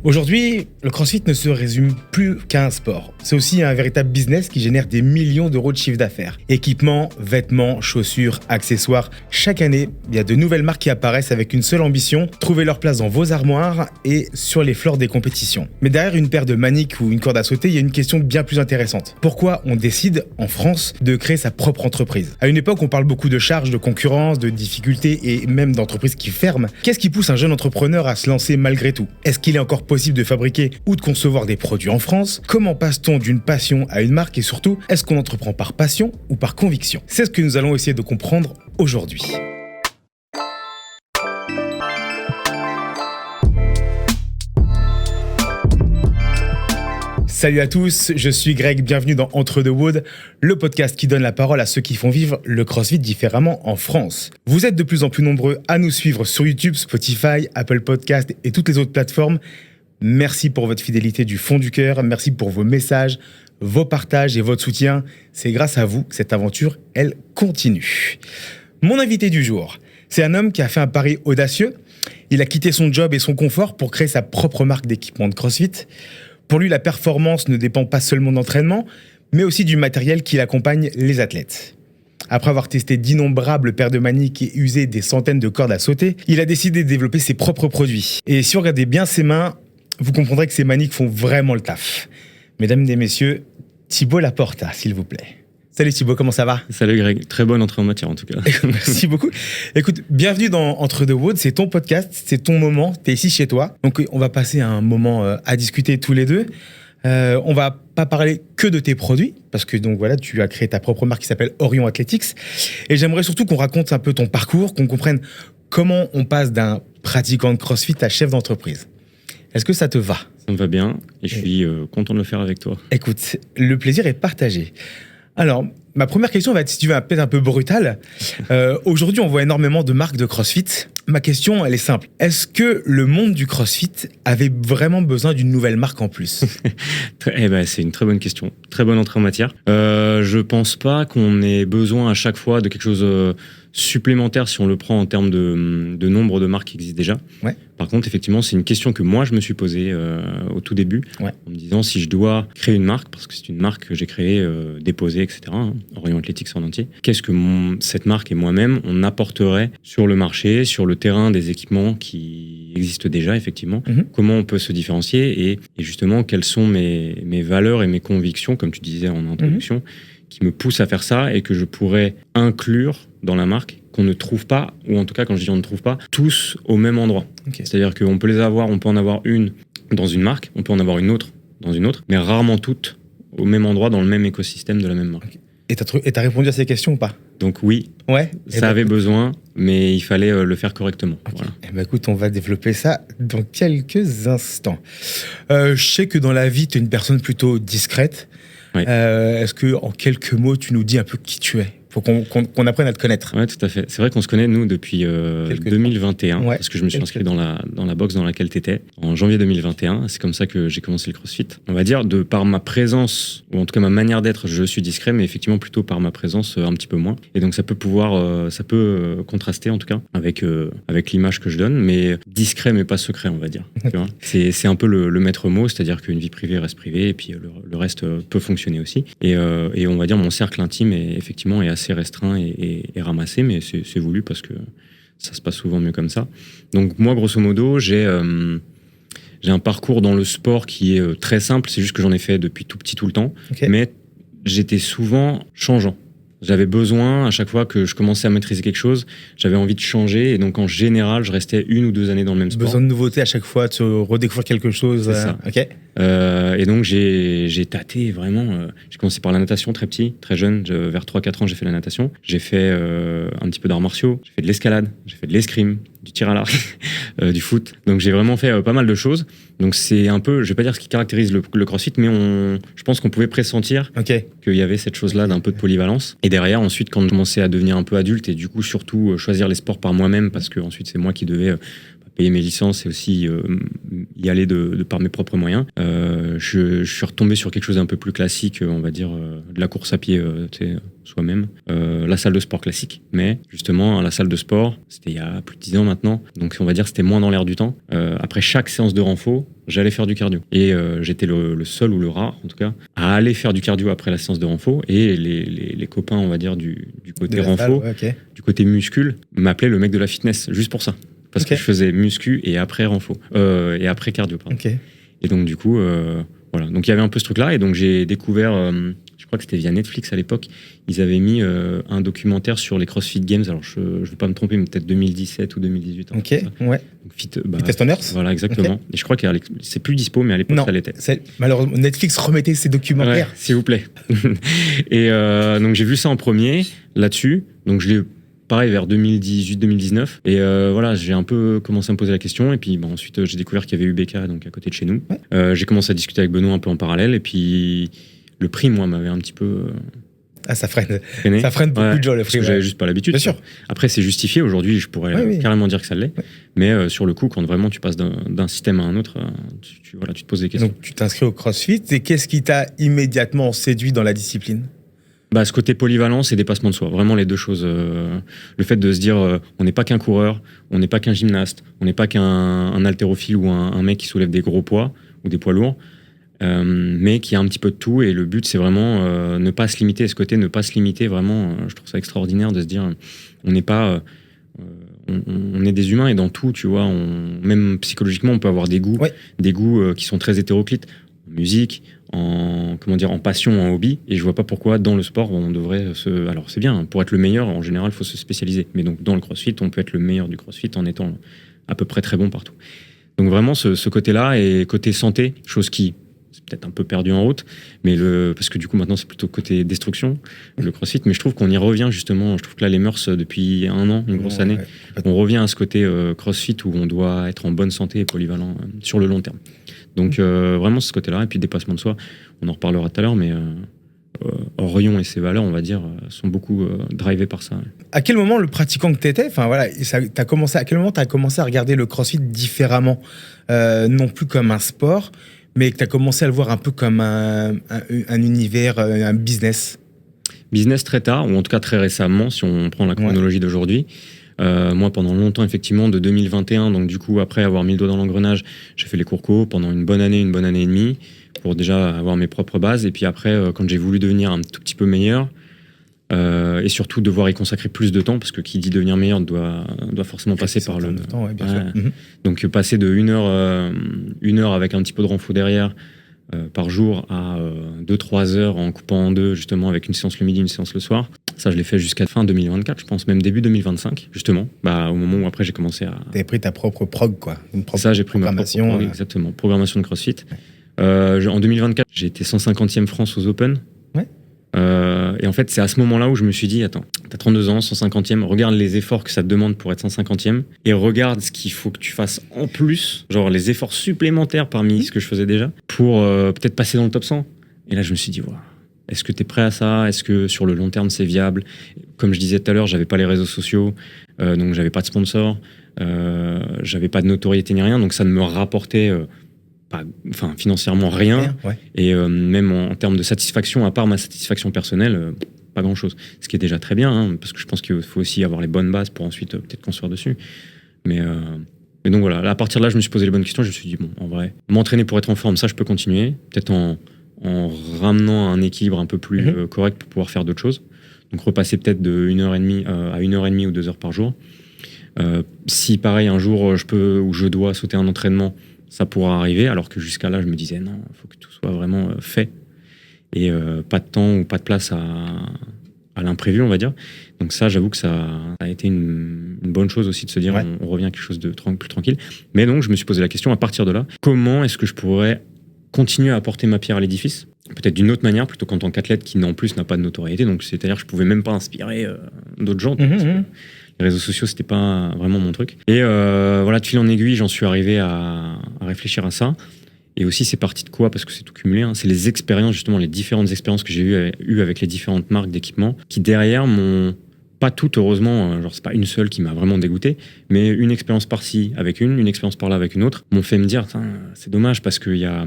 Aujourd'hui, le CrossFit ne se résume plus qu'à un sport. C'est aussi un véritable business qui génère des millions d'euros de chiffre d'affaires. Équipements, vêtements, chaussures, accessoires. Chaque année, il y a de nouvelles marques qui apparaissent avec une seule ambition, trouver leur place dans vos armoires et sur les floors des compétitions. Mais derrière une paire de maniques ou une corde à sauter, il y a une question bien plus intéressante. Pourquoi on décide, en France, de créer sa propre entreprise ? À une époque, on parle beaucoup de charges, de concurrence, de difficultés et même d'entreprises qui ferment. Qu'est-ce qui pousse un jeune entrepreneur à se lancer malgré tout ? Est-ce qu'il est encore possible de fabriquer ou de concevoir des produits en France ? Comment passe-t-on d'une passion à une marque ? Et surtout, est-ce qu'on entreprend par passion ou par conviction ? C'est ce que nous allons essayer de comprendre aujourd'hui. Salut à tous, je suis Greg, bienvenue dans Entre Deux Woods, le podcast qui donne la parole à ceux qui font vivre le CrossFit différemment en France. Vous êtes de plus en plus nombreux à nous suivre sur YouTube, Spotify, Apple Podcasts et toutes les autres plateformes. Merci pour votre fidélité du fond du cœur, merci pour vos messages, vos partages et votre soutien. C'est grâce à vous que cette aventure, elle continue. Mon invité du jour, c'est un homme qui a fait un pari audacieux. Il a quitté son job et son confort pour créer sa propre marque d'équipement de CrossFit. Pour lui, la performance ne dépend pas seulement d'entraînement, mais aussi du matériel qui accompagne les athlètes. Après avoir testé d'innombrables paires de maniques et usé des centaines de cordes à sauter, il a décidé de développer ses propres produits. Et si vous regardez bien ses mains, vous comprendrez que ces maniques font vraiment le taf. Mesdames et messieurs, Thibaut Laporta, s'il vous plaît. Salut Thibaut, comment ça va ? Salut Greg, très bonne entrée en matière en tout cas. Merci beaucoup. Écoute, bienvenue dans Entre Deux Woods, c'est ton podcast, c'est ton moment, t'es ici chez toi. Donc on va passer un moment à discuter tous les deux. On va pas parler que de tes produits, parce que donc voilà, tu as créé ta propre marque qui s'appelle Orion Athletics. Et j'aimerais surtout qu'on raconte un peu ton parcours, qu'on comprenne comment on passe d'un pratiquant de CrossFit à chef d'entreprise. Est-ce que ça te va ? Ça me va bien et je suis content de le faire avec toi. Écoute, le plaisir est partagé. Alors, ma première question va être, si tu veux, peut-être un peu brutale. Aujourd'hui, on voit énormément de marques de CrossFit. Ma question, elle est simple. Est-ce que le monde du CrossFit avait vraiment besoin d'une nouvelle marque en plus ? C'est une très bonne question. Très bonne entrée en matière. Je pense pas qu'on ait besoin à chaque fois de quelque chose supplémentaire si on le prend en termes de nombre de marques qui existent déjà. Ouais. Par contre, effectivement, c'est une question que moi, je me suis posée au tout début, en me disant si je dois créer une marque, parce que c'est une marque que j'ai créée, déposée, etc., Orion Athletics en entier, qu'est-ce que cette marque et moi-même, on apporterait sur le marché, sur le terrain des équipements qui existent déjà, effectivement, comment on peut se différencier et justement, quelles sont mes valeurs et mes convictions, comme tu disais en introduction, qui me poussent à faire ça et que je pourrais inclure dans la marque qu'on ne trouve pas, ou en tout cas quand je dis on ne trouve pas, tous au même endroit. Okay. C'est-à-dire qu'on peut les avoir, on peut en avoir une dans une marque, on peut en avoir une autre dans une autre, mais rarement toutes au même endroit dans le même écosystème de la même marque. Okay. Et t'as répondu à ces questions ou pas ? Donc oui, ça avait besoin, mais il fallait le faire correctement. Okay. Voilà. Eh ben écoute, on va développer ça dans quelques instants. Je sais que dans la vie, tu es une personne plutôt discrète. Ouais. Est-ce que en quelques mots, tu nous dis un peu qui tu es ? Faut qu'on apprenne à te connaître. Oui, tout à fait. C'est vrai qu'on se connaît, nous, depuis 2021, parce que je me suis inscrit dans la box dans laquelle tu étais, en janvier 2021. C'est comme ça que j'ai commencé le CrossFit. On va dire, par ma présence, ou en tout cas ma manière d'être, je suis discret, mais effectivement, plutôt par ma présence, un petit peu moins. Et donc, ça peut contraster, en tout cas, avec l'image que je donne, mais discret, mais pas secret, on va dire. Tu vois, c'est un peu le maître mot, c'est-à-dire qu'une vie privée reste privée, et puis le reste peut fonctionner aussi. Et on va dire, mon cercle intime est assez restreint et ramassé, mais c'est voulu parce que ça se passe souvent mieux comme ça. Donc moi, grosso modo, j'ai un parcours dans le sport qui est très simple, c'est juste que j'en ai fait depuis tout petit tout le temps, mais j'étais souvent changeant. J'avais besoin, à chaque fois que je commençais à maîtriser quelque chose, j'avais envie de changer, et donc en général, je restais 1 ou 2 années dans le même sport. Besoin de nouveauté à chaque fois, de redécouvrir quelque chose. C'est ça. Okay. Et donc j'ai tâté vraiment. J'ai commencé par la natation très petit, très jeune, vers 3-4 ans j'ai fait la natation. J'ai fait un petit peu d'arts martiaux, j'ai fait de l'escalade, j'ai fait de l'escrime, du tir à l'arc, du foot. Donc j'ai vraiment fait pas mal de choses. Donc c'est un peu, je vais pas dire ce qui caractérise le CrossFit, mais je pense qu'on pouvait pressentir qu'il y avait cette chose-là d'un peu de polyvalence. Et derrière, ensuite, quand je commençais à devenir un peu adulte et du coup surtout choisir les sports par moi-même, parce que ensuite c'est moi qui devais payer mes licences et aussi y aller de par mes propres moyens. Je suis retombé sur quelque chose d'un peu plus classique, on va dire de la course à pied, soi-même, la salle de sport classique. Mais justement, la salle de sport, c'était il y a plus de 10 ans maintenant, donc on va dire que c'était moins dans l'air du temps. Après chaque séance de renfo, j'allais faire du cardio. Et j'étais le seul ou le rare, en tout cas, à aller faire du cardio après la séance de renfo. Et les copains, on va dire, du côté renfo, du côté muscule, m'appelaient le mec de la fitness, juste pour ça. Parce que je faisais muscu et après renfo. Et après cardio, pardon. Et donc, du coup, voilà. Donc, il y avait un peu ce truc-là. Et donc, j'ai découvert, je crois que c'était via Netflix à l'époque, ils avaient mis un documentaire sur les CrossFit Games. Alors, je ne veux pas me tromper, mais peut-être 2017 ou 2018. Ok, ouais. Fitness Owners. Voilà, exactement. Et je crois que c'est plus dispo, mais à l'époque, ça l'était. Malheureusement, Netflix remettait ses documentaires. Ouais, s'il vous plaît. Et donc, j'ai vu ça en premier, là-dessus. Donc, je l'ai pareil vers 2018-2019 et voilà, j'ai un peu commencé à me poser la question et puis ensuite j'ai découvert qu'il y avait UBK donc à côté de chez nous. J'ai commencé à discuter avec Benoît un peu en parallèle et puis le prix moi m'avait un petit peu ça freine beaucoup de gens le prix. Parce que j'avais juste pas l'habitude. Bien sûr. Après c'est justifié aujourd'hui, je pourrais carrément dire que ça l'est. Mais sur le coup quand vraiment tu passes d'un système à un autre, tu te poses des questions. Donc tu t'inscris au CrossFit et qu'est-ce qui t'a immédiatement séduit dans la discipline? Ce côté polyvalence et dépassement de soi, vraiment les deux choses. Le fait de se dire, on n'est pas qu'un coureur, on n'est pas qu'un gymnaste, on n'est pas qu'un haltérophile ou un mec qui soulève des gros poids ou des poids lourds, mais qui a un petit peu de tout. Et le but, c'est vraiment ne pas se limiter. Ce côté, ne pas se limiter, vraiment, je trouve ça extraordinaire de se dire, on n'est pas... on est des humains et dans tout, tu vois, même psychologiquement, on peut avoir des goûts, qui sont très hétéroclites. En musique, en passion, en hobby, et je vois pas pourquoi dans le sport on devrait alors c'est bien, pour être le meilleur en général il faut se spécialiser, mais donc dans le CrossFit on peut être le meilleur du CrossFit en étant à peu près très bon partout. Donc vraiment ce côté-là et côté santé, chose qui c'est peut-être un peu perdu en route, mais parce que du coup maintenant c'est plutôt côté destruction le CrossFit, mais je trouve qu'on y revient justement. Je trouve que là les mœurs depuis un an, une grosse année, on revient à ce côté CrossFit où on doit être en bonne santé et polyvalent sur le long terme. Donc vraiment ce côté-là, et puis dépassement de soi, on en reparlera tout à l'heure, mais Orion et ses valeurs, on va dire, sont beaucoup drivés par ça. À quel moment le pratiquant que tu étais, à quel moment tu as commencé à regarder le CrossFit différemment, non plus comme un sport, mais que tu as commencé à le voir un peu comme un univers, un business? Business très tard, ou en tout cas très récemment, si on prend la chronologie d'aujourd'hui. Moi, pendant longtemps, effectivement, de 2021, donc du coup, après avoir mis le doigt dans l'engrenage, j'ai fait les cours co pendant une bonne année et demie, pour déjà avoir mes propres bases. Et puis après, quand j'ai voulu devenir un tout petit peu meilleur, et surtout devoir y consacrer plus de temps, parce que qui dit devenir meilleur doit forcément passer par le temps, bien sûr. Donc passer de 1 heure avec un petit peu de renfo derrière par jour à 2-3 heures en coupant en deux, justement, avec une séance le midi, une séance le soir. Ça, je l'ai fait jusqu'à fin 2024, je pense, même début 2025, justement, au moment où après j'ai commencé à... T'avais pris ta propre prog, quoi. J'ai pris ma propre prog, exactement, programmation de CrossFit. En 2024, j'ai été 150e France aux Open. Et en fait, c'est à ce moment-là où je me suis dit, attends, t'as 32 ans, 150e, regarde les efforts que ça te demande pour être 150e, et regarde ce qu'il faut que tu fasses en plus, genre les efforts supplémentaires parmi ce que je faisais déjà, pour peut-être passer dans le top 100. Et là, je me suis dit, wow, est-ce que t'es prêt à ça? Est-ce que sur le long terme, c'est viable? Comme je disais tout à l'heure, j'avais pas les réseaux sociaux, donc j'avais pas de sponsor, j'avais pas de notoriété ni rien, donc ça ne me rapportait... financièrement rien. Et même en termes de satisfaction, à part ma satisfaction personnelle, pas grand chose, ce qui est déjà très bien, parce que je pense qu'il faut aussi avoir les bonnes bases pour ensuite peut-être construire dessus, mais donc voilà, à partir de là je me suis posé les bonnes questions. Je me suis dit bon, en vrai, m'entraîner pour être en forme, ça je peux continuer, peut-être en ramenant un équilibre un peu plus correct pour pouvoir faire d'autres choses, donc repasser peut-être de 1h30 à 1h30 ou 2 heures par jour. Si pareil un jour je dois sauter un entraînement, ça pourra arriver, alors que jusqu'à là, je me disais, non, il faut que tout soit vraiment fait. Et pas de temps ou pas de place à l'imprévu, on va dire. Donc ça, j'avoue que ça a été une bonne chose aussi de se dire, on revient à quelque chose de plus tranquille. Mais donc, je me suis posé la question, à partir de là, comment est-ce que je pourrais continuer à apporter ma pierre à l'édifice? Peut-être d'une autre manière, plutôt qu'en tant qu'athlète qui, en plus, n'a pas de notoriété. Donc, c'est-à-dire que je pouvais même pas inspirer d'autres gens. Les réseaux sociaux, c'était pas vraiment mon truc. Et voilà, de fil en aiguille, j'en suis arrivé à réfléchir à ça. Et aussi, c'est parti de quoi? Parce que c'est tout cumulé. C'est les expériences, justement, les différentes expériences que j'ai eues avec les différentes marques d'équipement qui, derrière, m'ont pas toutes, heureusement, genre c'est pas une seule qui m'a vraiment dégoûté, mais une expérience par-ci avec une expérience par-là avec une autre, m'ont fait me dire, c'est dommage parce qu'il y a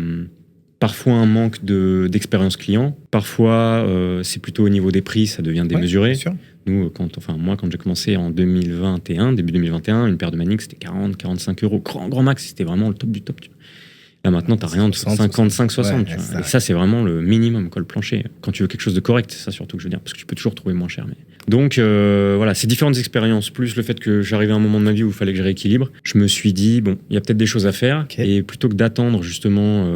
parfois un manque d'expérience client, parfois c'est plutôt au niveau des prix, ça devient démesuré. Bien sûr. Nous, moi, quand j'ai commencé en 2021, début 2021, une paire de Manix, c'était 40-45 €, grand max, c'était vraiment le top du top. Là, maintenant, t'as rien de 55-60. Ouais, et ça, c'est vraiment le minimum, le plancher. Quand tu veux quelque chose de correct, c'est ça surtout que je veux dire, parce que tu peux toujours trouver moins cher. Mais... Donc, voilà, ces différentes expériences, plus le fait que j'arrivais à un moment de ma vie où il fallait que je rééquilibre, je me suis dit, bon, il y a peut-être des choses à faire. Okay. Et plutôt que d'attendre, justement,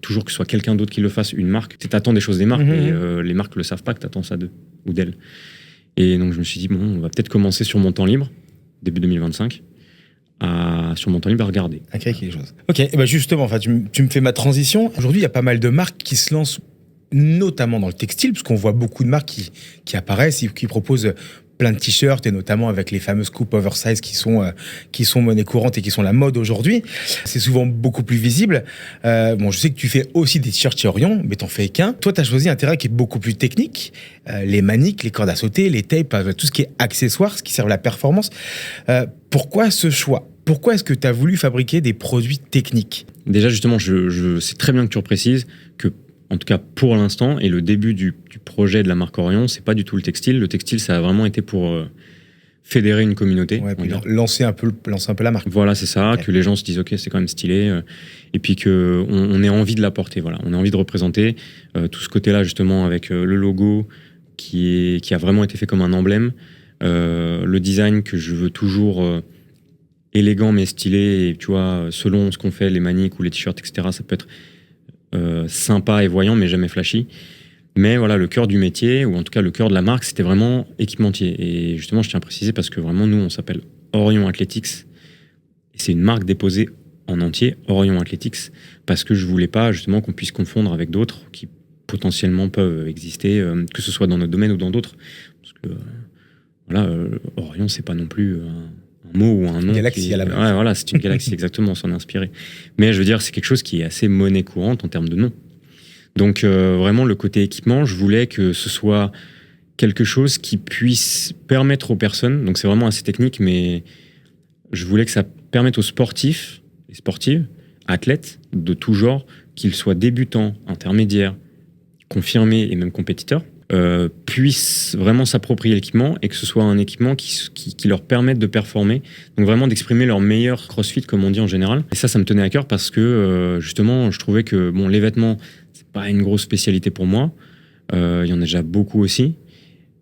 toujours que ce soit quelqu'un d'autre qui le fasse, une marque, tu attends des choses des marques, et les marques le savent pas que tu attends ça d'eux ou d'elles. Et donc, je me suis dit, bon, on va peut-être commencer sur mon temps libre, début 2025. Sur mon temps libre à regarder. À créer quelque chose. Ok, et bah justement, tu me fais ma transition. Aujourd'hui, il y a pas mal de marques qui se lancent, notamment dans le textile, parce qu'on voit beaucoup de marques qui apparaissent et qui proposent plein de t-shirts, et notamment avec les fameuses coupes oversize qui sont monnaie courante et qui sont la mode aujourd'hui. C'est souvent beaucoup plus visible. Bon, je sais que tu fais aussi des t-shirts chez Orion, mais t'en fais qu'un. Toi, t'as choisi un terrain qui est beaucoup plus technique. Les maniques, les cordes à sauter, les tapes, tout ce qui est accessoires, ce qui sert à la performance. Pourquoi ce choix ? Pourquoi est-ce que tu as voulu fabriquer des produits techniques ? Déjà, justement, je sais très bien que tu reprécises que, en tout cas pour l'instant, et le début du projet de la marque Orion, c'est pas du tout le textile. Le textile, ça a vraiment été pour fédérer une communauté. Ouais, lancer un peu la marque. Voilà, c'est ça, okay. Que les gens se disent, ok, c'est quand même stylé, et puis qu'on ait envie de l'apporter. Voilà, on a envie de représenter tout ce côté-là, justement, avec le logo qui a vraiment été fait comme un emblème, le design que je veux toujours... élégant mais stylé, et tu vois, selon ce qu'on fait, les maniques ou les t-shirts, etc., ça peut être sympa et voyant, mais jamais flashy. Mais voilà, le cœur du métier, ou en tout cas le cœur de la marque, c'était vraiment équipementier. Et justement, je tiens à préciser parce que vraiment, nous, on s'appelle Orion Athletics. Et c'est une marque déposée en entier, Orion Athletics, parce que je voulais pas justement qu'on puisse confondre avec d'autres qui potentiellement peuvent exister, que ce soit dans notre domaine ou dans d'autres. Parce que voilà, Orion, c'est pas non plus un mot ou un nom. Galaxie à la base. Ouais, voilà, c'est une galaxie, exactement, on s'en est inspiré. Mais je veux dire, c'est quelque chose qui est assez monnaie courante en termes de nom. Donc vraiment, le côté équipement, je voulais que ce soit quelque chose qui puisse permettre aux personnes, donc c'est vraiment assez technique, mais je voulais que ça permette aux sportifs et sportives, athlètes de tout genre, qu'ils soient débutants, intermédiaires, confirmés et même compétiteurs, puissent vraiment s'approprier l'équipement et que ce soit un équipement qui leur permette de performer, donc vraiment d'exprimer leur meilleur crossfit, comme on dit en général. Et ça me tenait à cœur parce que justement, je trouvais que bon, les vêtements, c'est pas une grosse spécialité pour moi. Il y en a déjà beaucoup aussi.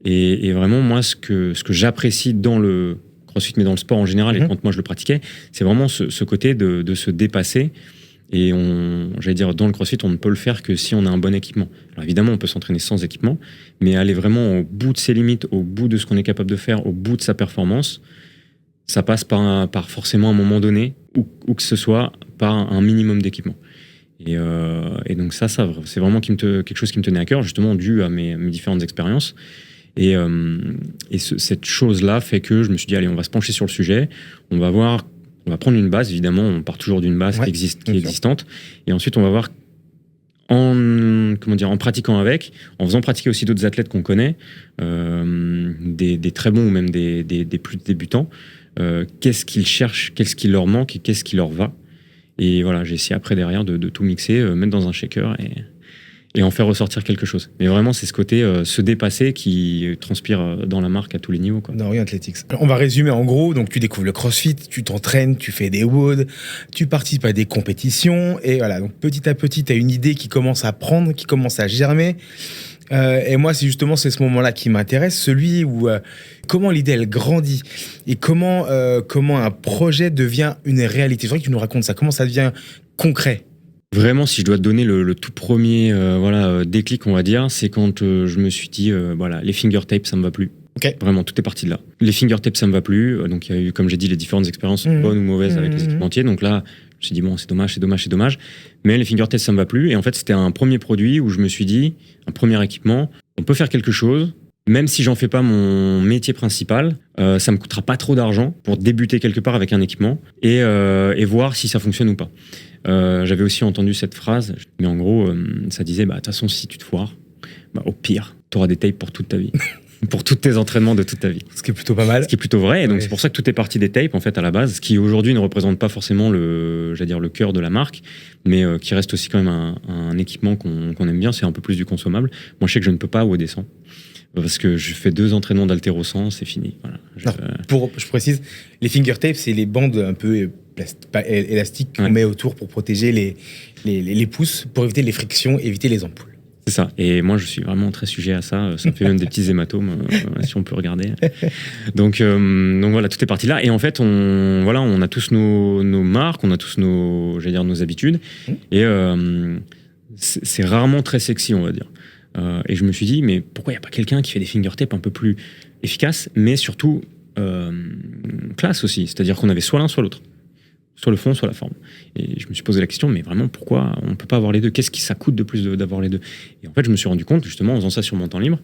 Et vraiment, moi, ce que j'apprécie dans le crossfit, mais dans le sport en général, et quand moi je le pratiquais, c'est vraiment ce côté de se dépasser. Et j'allais dire, dans le crossfit, on ne peut le faire que si on a un bon équipement. Alors évidemment, on peut s'entraîner sans équipement, mais aller vraiment au bout de ses limites, au bout de ce qu'on est capable de faire, au bout de sa performance, ça passe par forcément un moment donné, ou que ce soit par un minimum d'équipement. Et donc ça c'est vraiment quelque chose qui me tenait à cœur, justement dû à mes différentes expériences. Et cette chose-là fait que je me suis dit, allez, on va se pencher sur le sujet, on va prendre une base, évidemment, on part toujours d'une base qui est existante, et ensuite on va voir en pratiquant avec, en faisant pratiquer aussi d'autres athlètes qu'on connaît, des très bons ou même des plus débutants, qu'est-ce qu'ils cherchent, qu'est-ce qui leur manque et qu'est-ce qui leur va. Et voilà, j'ai essayé après derrière de tout mixer, mettre dans un shaker et en faire ressortir quelque chose. Mais vraiment, c'est ce côté se dépasser qui transpire dans la marque à tous les niveaux, quoi. Dans Orion Athletics. On va résumer en gros. Donc, tu découvres le CrossFit, tu t'entraînes, tu fais des WOD, tu participes à des compétitions. Et voilà, donc petit à petit, tu as une idée qui commence à prendre, qui commence à germer. Et moi, c'est ce moment-là qui m'intéresse, celui où comment l'idée, elle grandit et comment un projet devient une réalité. C'est vrai que tu nous racontes ça. Comment ça devient concret? Vraiment, si je dois te donner le tout premier déclic, on va dire, c'est quand je me suis dit, les finger tapes, ça me va plus. Okay. Vraiment, tout est parti de là. Les finger tapes, ça me va plus. Donc, il y a eu, comme j'ai dit, les différentes expériences bonnes ou mauvaises avec les équipementiers. Donc là, je me suis dit, bon, c'est dommage. Mais les finger tapes, ça me va plus. Et en fait, c'était un premier produit où je me suis dit, un premier équipement, on peut faire quelque chose. Même si j'en fais pas mon métier principal, ça me coûtera pas trop d'argent pour débuter quelque part avec un équipement et voir si ça fonctionne ou pas. J'avais aussi entendu cette phrase, mais en gros, ça disait, de toute façon, si tu te foires, au pire, t'auras des tapes pour toute ta vie. pour tous tes entraînements de toute ta vie. Ce qui est plutôt pas mal. Ce qui est plutôt vrai. Et donc, c'est pour ça que tout est parti des tapes, en fait, à la base, ce qui aujourd'hui ne représente pas forcément le cœur de la marque, mais qui reste aussi quand même un équipement qu'on aime bien. C'est un peu plus du consommable. Moi, je sais que je ne peux pas WOD 100. Parce que je fais 2 entraînements d'haltéro 100, c'est fini. Voilà. Je précise, les finger tapes, c'est les bandes un peu élastiques qu'on met autour pour protéger les pouces, pour éviter les frictions, éviter les ampoules. C'est ça. Et moi, je suis vraiment très sujet à ça. Ça me fait même des petits hématomes, si on peut regarder. Donc voilà, tout est parti là. Et en fait, on a tous nos marques, on a tous nos habitudes. Et c'est rarement très sexy, on va dire. Et je me suis dit, mais pourquoi il n'y a pas quelqu'un qui fait des finger tapes un peu plus efficaces, mais surtout classe aussi. C'est-à-dire qu'on avait soit l'un, soit l'autre. Soit le fond, soit la forme. Et je me suis posé la question, mais vraiment, pourquoi on ne peut pas avoir les deux? Qu'est-ce qui ça coûte de plus d'avoir les deux? Et en fait, je me suis rendu compte, justement, en faisant ça sur mon temps libre,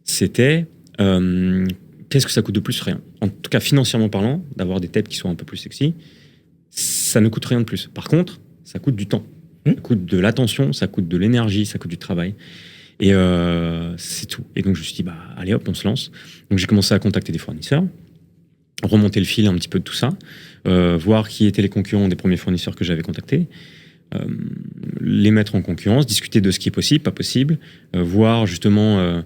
c'était qu'est-ce que ça coûte de plus? Rien. En tout cas, financièrement parlant, d'avoir des tapes qui soient un peu plus sexy, ça ne coûte rien de plus. Par contre, ça coûte du temps. Ça coûte de l'attention, ça coûte de l'énergie, ça coûte du travail. Et c'est tout. Et donc, je me suis dit, allez hop, on se lance. Donc, j'ai commencé à contacter des fournisseurs, remonter le fil un petit peu de tout ça, voir qui étaient les concurrents des premiers fournisseurs que j'avais contactés, les mettre en concurrence, discuter de ce qui est possible, pas possible, voir justement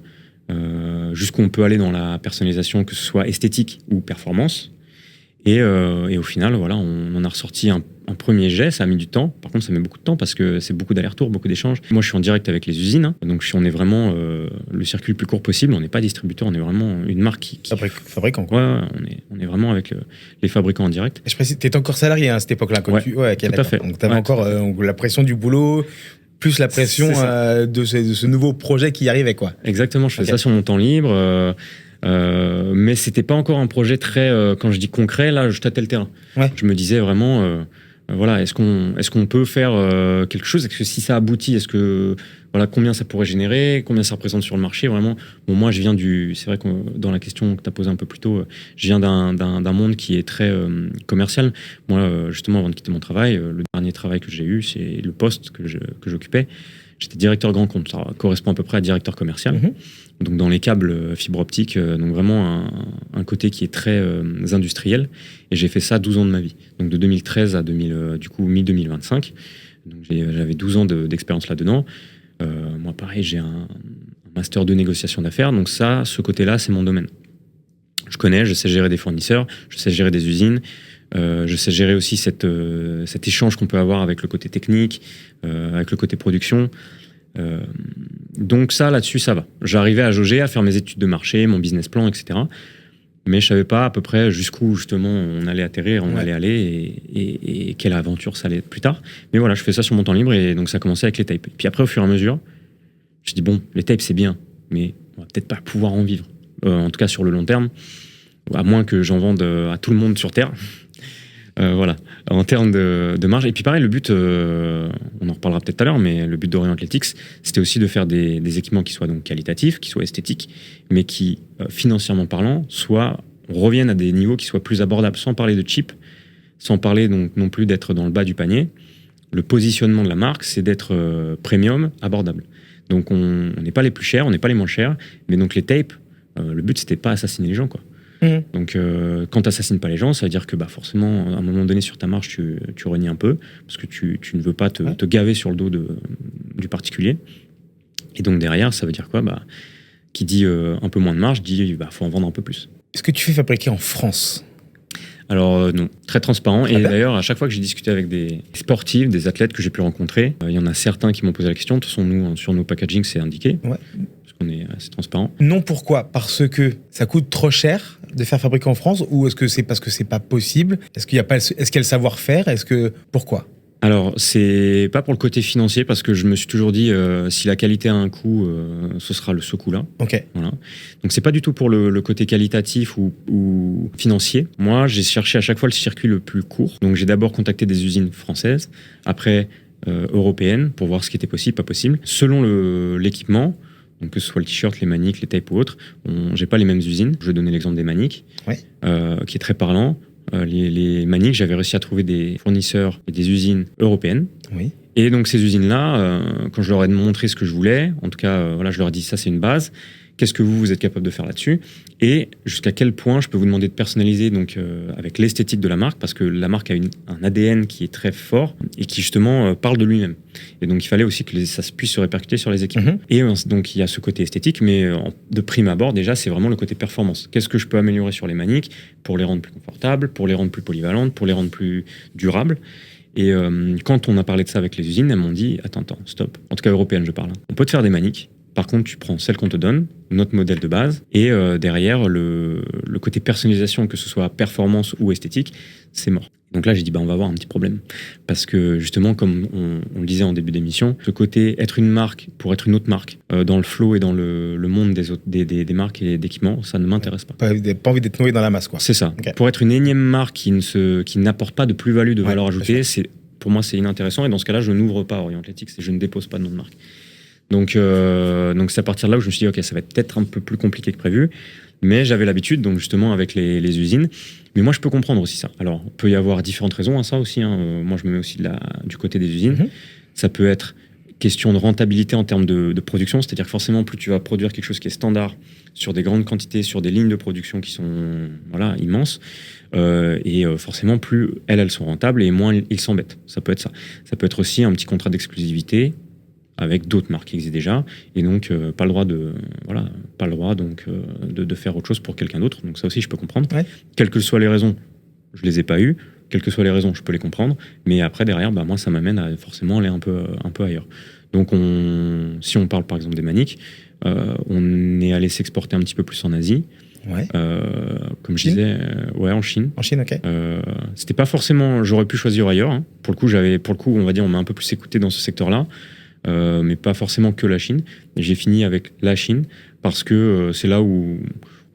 jusqu'où on peut aller dans la personnalisation, que ce soit esthétique ou performance. Et au final, voilà, on en a ressorti un premier jet. Ça a mis du temps. Par contre, ça met beaucoup de temps parce que c'est beaucoup d'allers-retours, beaucoup d'échanges. Moi, je suis en direct avec les usines. Donc, on est vraiment le circuit le plus court possible. On n'est pas distributeur, on est vraiment une marque qui... Fabricant, quoi. Ouais, on est vraiment avec les fabricants en direct. Je précise, tu étais encore salarié à cette époque-là. Tout à fait. Donc, tu avais encore la pression du boulot, plus la pression de ce nouveau projet qui arrivait, quoi. Exactement, je fais ça sur mon temps libre. Mais c'était pas encore un projet très, quand je dis concret, là, je tâtais le terrain. Je me disais vraiment, voilà, est-ce qu'on peut faire quelque chose? Est-ce que si ça aboutit, voilà, combien ça pourrait générer, combien ça représente sur le marché, vraiment. Bon, moi, c'est vrai que dans la question que tu as posée un peu plus tôt, je viens d'un monde qui est très commercial. Moi, justement, avant de quitter mon travail, le dernier travail que j'ai eu, c'est le poste que j'occupais. J'étais directeur grand compte, ça correspond à peu près à directeur commercial. Donc dans les câbles fibre optique, donc vraiment un côté qui est très industriel. Et j'ai fait ça 12 ans de ma vie. Donc de 2013 à mi-2025. Donc j'avais 12 ans d'expérience là-dedans. Moi pareil, j'ai un master de négociation d'affaires. Donc ce côté-là, c'est mon domaine. Je sais gérer des fournisseurs, je sais gérer des usines. Je sais gérer aussi cet échange qu'on peut avoir avec le côté technique, avec le côté production. Donc là-dessus, ça va. J'arrivais à jauger, à faire mes études de marché, mon business plan, etc. Mais je savais pas à peu près jusqu'où justement on allait atterrir, on allait aller et quelle aventure ça allait être plus tard. Mais voilà, je fais ça sur mon temps libre et donc ça a commencé avec les tapes. Puis après, au fur et à mesure, je dis bon, les tapes c'est bien, mais on va peut-être pas pouvoir en vivre. En tout cas sur le long terme, à moins que j'en vende à tout le monde sur Terre. Voilà, en termes de marge. Et puis pareil, le but, on en reparlera peut-être tout à l'heure, mais le but d'Orient Athletics, c'était aussi de faire des équipements qui soient donc qualitatifs, qui soient esthétiques, mais qui, financièrement parlant, reviennent à des niveaux qui soient plus abordables, sans parler de cheap, sans parler donc non plus d'être dans le bas du panier. Le positionnement de la marque, c'est d'être premium, abordable. Donc on n'est pas les plus chers, on n'est pas les moins chers, mais donc les tapes, le but, c'était pas assassiner les gens, quoi. Donc, quand tu n'assassines pas les gens, ça veut dire que forcément, à un moment donné, sur ta marge, tu renies un peu, parce que tu ne veux pas te gaver sur le dos du particulier. Et donc, derrière, ça veut dire quoi? Qui dit un peu moins de marge, dit faut en vendre un peu plus. Est-ce que tu fais fabriquer en France? Alors non, très transparent. Et d'ailleurs, à chaque fois que j'ai discuté avec des sportifs, des athlètes que j'ai pu rencontrer, il y en a certains qui m'ont posé la question. De toute façon, nous, sur nos packaging, c'est indiqué. Parce qu'on est assez transparent. Non, pourquoi? Parce que ça coûte trop cher de faire fabriquer en France, ou est-ce que c'est parce que c'est pas possible? Est-ce qu'il y a le savoir-faire? Pourquoi? Alors, c'est pas pour le côté financier, parce que je me suis toujours dit, si la qualité a un coût, ce sera ce coût-là. Ok. Voilà. Donc, c'est pas du tout pour le côté qualitatif ou financier. Moi, j'ai cherché à chaque fois le circuit le plus court. Donc, j'ai d'abord contacté des usines françaises, après européennes, pour voir ce qui était possible, pas possible. Selon l'équipement, donc que ce soit le t-shirt, les maniques, les tapes ou autres, j'ai pas les mêmes usines. Je vais donner l'exemple des maniques, qui est très parlant. Les maniques, j'avais réussi à trouver des fournisseurs et des usines européennes. Oui. Et donc ces usines-là, quand je leur ai montré ce que je voulais, en tout cas, je leur ai dit ça c'est une base. qu'est-ce que vous êtes capable de faire là-dessus et jusqu'à quel point je peux vous demander de personnaliser donc, avec l'esthétique de la marque, parce que la marque a un ADN qui est très fort et qui justement parle de lui-même. Et donc il fallait aussi que ça puisse se répercuter sur les équipes. Et donc il y a ce côté esthétique, mais de prime abord déjà c'est vraiment le côté performance. Qu'est-ce que je peux améliorer sur les maniques pour les rendre plus confortables, pour les rendre plus polyvalentes, pour les rendre plus durables. Et quand on a parlé de ça avec les usines, elles m'ont dit attends, stop. En tout cas européenne, je parle. On peut te faire des maniques. Par contre, tu prends celle qu'on te donne, notre modèle de base, et derrière, le côté personnalisation, que ce soit performance ou esthétique, c'est mort. Donc là, j'ai dit, on va avoir un petit problème. Parce que justement, comme on le disait en début d'émission, le côté être une marque pour être une autre marque, dans le flow et dans le monde des marques et d'équipements, ça ne m'intéresse pas. Pas envie d'être noyé dans la masse, quoi. C'est ça. Okay. Pour être une énième marque qui n'apporte pas de plus-value, de valeur ajoutée, pour moi, c'est inintéressant. Et dans ce cas-là, je n'ouvre pas Orientletix et je ne dépose pas de nom de marque. Donc c'est à partir de là où je me suis dit, ok, ça va être peut-être un peu plus compliqué que prévu, mais j'avais l'habitude, donc justement avec les usines. Mais moi, je peux comprendre aussi ça. Alors, il peut y avoir différentes raisons à ça aussi. Moi, je me mets aussi du côté des usines. Ça peut être question de rentabilité en termes de production, c'est-à-dire que forcément, plus tu vas produire quelque chose qui est standard sur des grandes quantités, sur des lignes de production qui sont immenses, et forcément, plus elles sont rentables et moins ils s'embêtent. Ça peut être ça. Ça peut être aussi un petit contrat d'exclusivité avec d'autres marques qui existent déjà, et donc pas le droit de faire autre chose pour quelqu'un d'autre. Donc ça aussi, je peux comprendre. Ouais. Quelles que soient les raisons, je les ai pas eues. Quelles que soient les raisons, je peux les comprendre. Mais après, derrière, moi, ça m'amène à forcément aller un peu ailleurs. Donc, si on parle par exemple des maniques, on est allé s'exporter un petit peu plus en Asie. Ouais. Comme je disais, en Chine. En Chine, ok. C'était pas forcément. J'aurais pu choisir ailleurs. Hein. Pour le coup, on va dire, on m'a un peu plus écouté dans ce secteur-là. Mais pas forcément que la Chine. Et j'ai fini avec la Chine parce que c'est là où,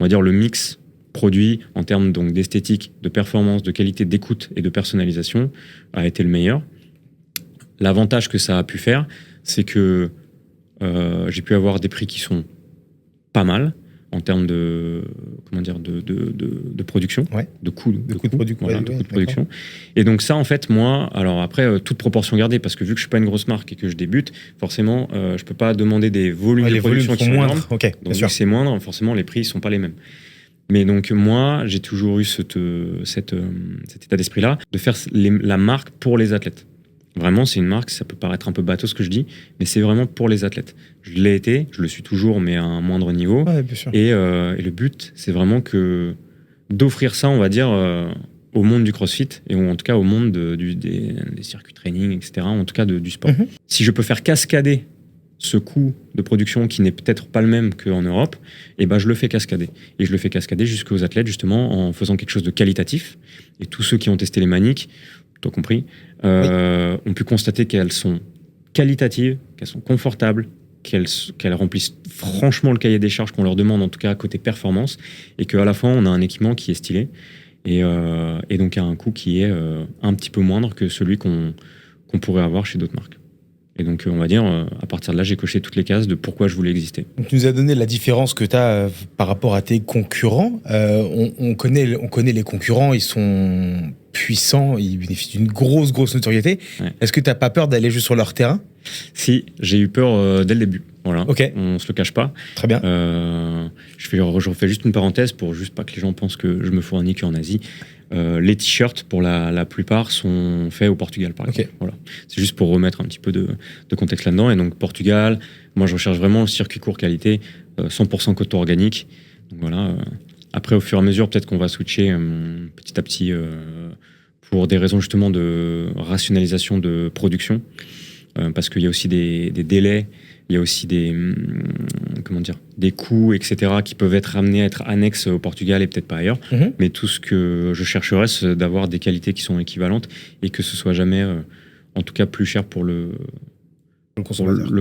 on va dire, le mix produit en termes donc d'esthétique, de performance, de qualité d'écoute et de personnalisation a été le meilleur. L'avantage que ça a pu faire, c'est que j'ai pu avoir des prix qui sont pas mal en termes de production, de coût de production. Et donc ça, en fait, moi, alors après, toute proportion gardée, parce que vu que je suis pas une grosse marque et que je débute, forcément, je peux pas demander des volumes de production qui sont moindres. Okay, donc vu que c'est moindre, forcément, les prix sont pas les mêmes. Mais donc moi, j'ai toujours eu cet état d'esprit-là, de faire la marque pour les athlètes. Vraiment, c'est une marque, ça peut paraître un peu bateau ce que je dis, mais c'est vraiment pour les athlètes. Je l'ai été, je le suis toujours, mais à un moindre niveau. Ouais, bien sûr. Et le but, c'est vraiment d'offrir ça, on va dire, au monde du CrossFit, et en tout cas au monde des circuits training, etc., en tout cas du sport. Mm-hmm. Si je peux faire cascader ce coût de production qui n'est peut-être pas le même qu'en Europe, et je le fais cascader. Et je le fais cascader jusqu'aux athlètes, justement, en faisant quelque chose de qualitatif. Et tous ceux qui ont testé les maniques, toi compris, ont pu constater qu'elles sont qualitatives, qu'elles sont confortables, qu'elles remplissent franchement le cahier des charges qu'on leur demande, en tout cas côté performance, et qu'à la fin, on a un équipement qui est stylé, et donc à un coût qui est un petit peu moindre que celui qu'on pourrait avoir chez d'autres marques. Et donc, on va dire, à partir de là, j'ai coché toutes les cases de pourquoi je voulais exister. Donc, tu nous as donné la différence que tu as par rapport à tes concurrents. On connaît les concurrents, ils sont puissants, ils bénéficient d'une grosse notoriété. Ouais. Est-ce que tu n'as pas peur d'aller juste sur leur terrain ? Si, j'ai eu peur dès le début. Voilà. Okay. On ne se le cache pas. Très bien. Je refais juste une parenthèse pour juste pas que les gens pensent que je me fournis qu'en Asie. Les t-shirts, pour la plupart, sont faits au Portugal, par exemple. Okay. Voilà. C'est juste pour remettre un petit peu de contexte là-dedans. Et donc, Portugal, moi, je recherche vraiment le circuit court qualité, 100% coton organique. Donc, voilà. Après, au fur et à mesure, peut-être qu'on va switcher petit à petit pour des raisons, justement, de rationalisation de production. Parce qu'il y a aussi des délais, il y a aussi des coûts, etc., qui peuvent être amenés à être annexes au Portugal et peut-être pas ailleurs. Mm-hmm. Mais tout ce que je chercherais, c'est d'avoir des qualités qui sont équivalentes et que ce soit jamais, en tout cas, plus cher pour le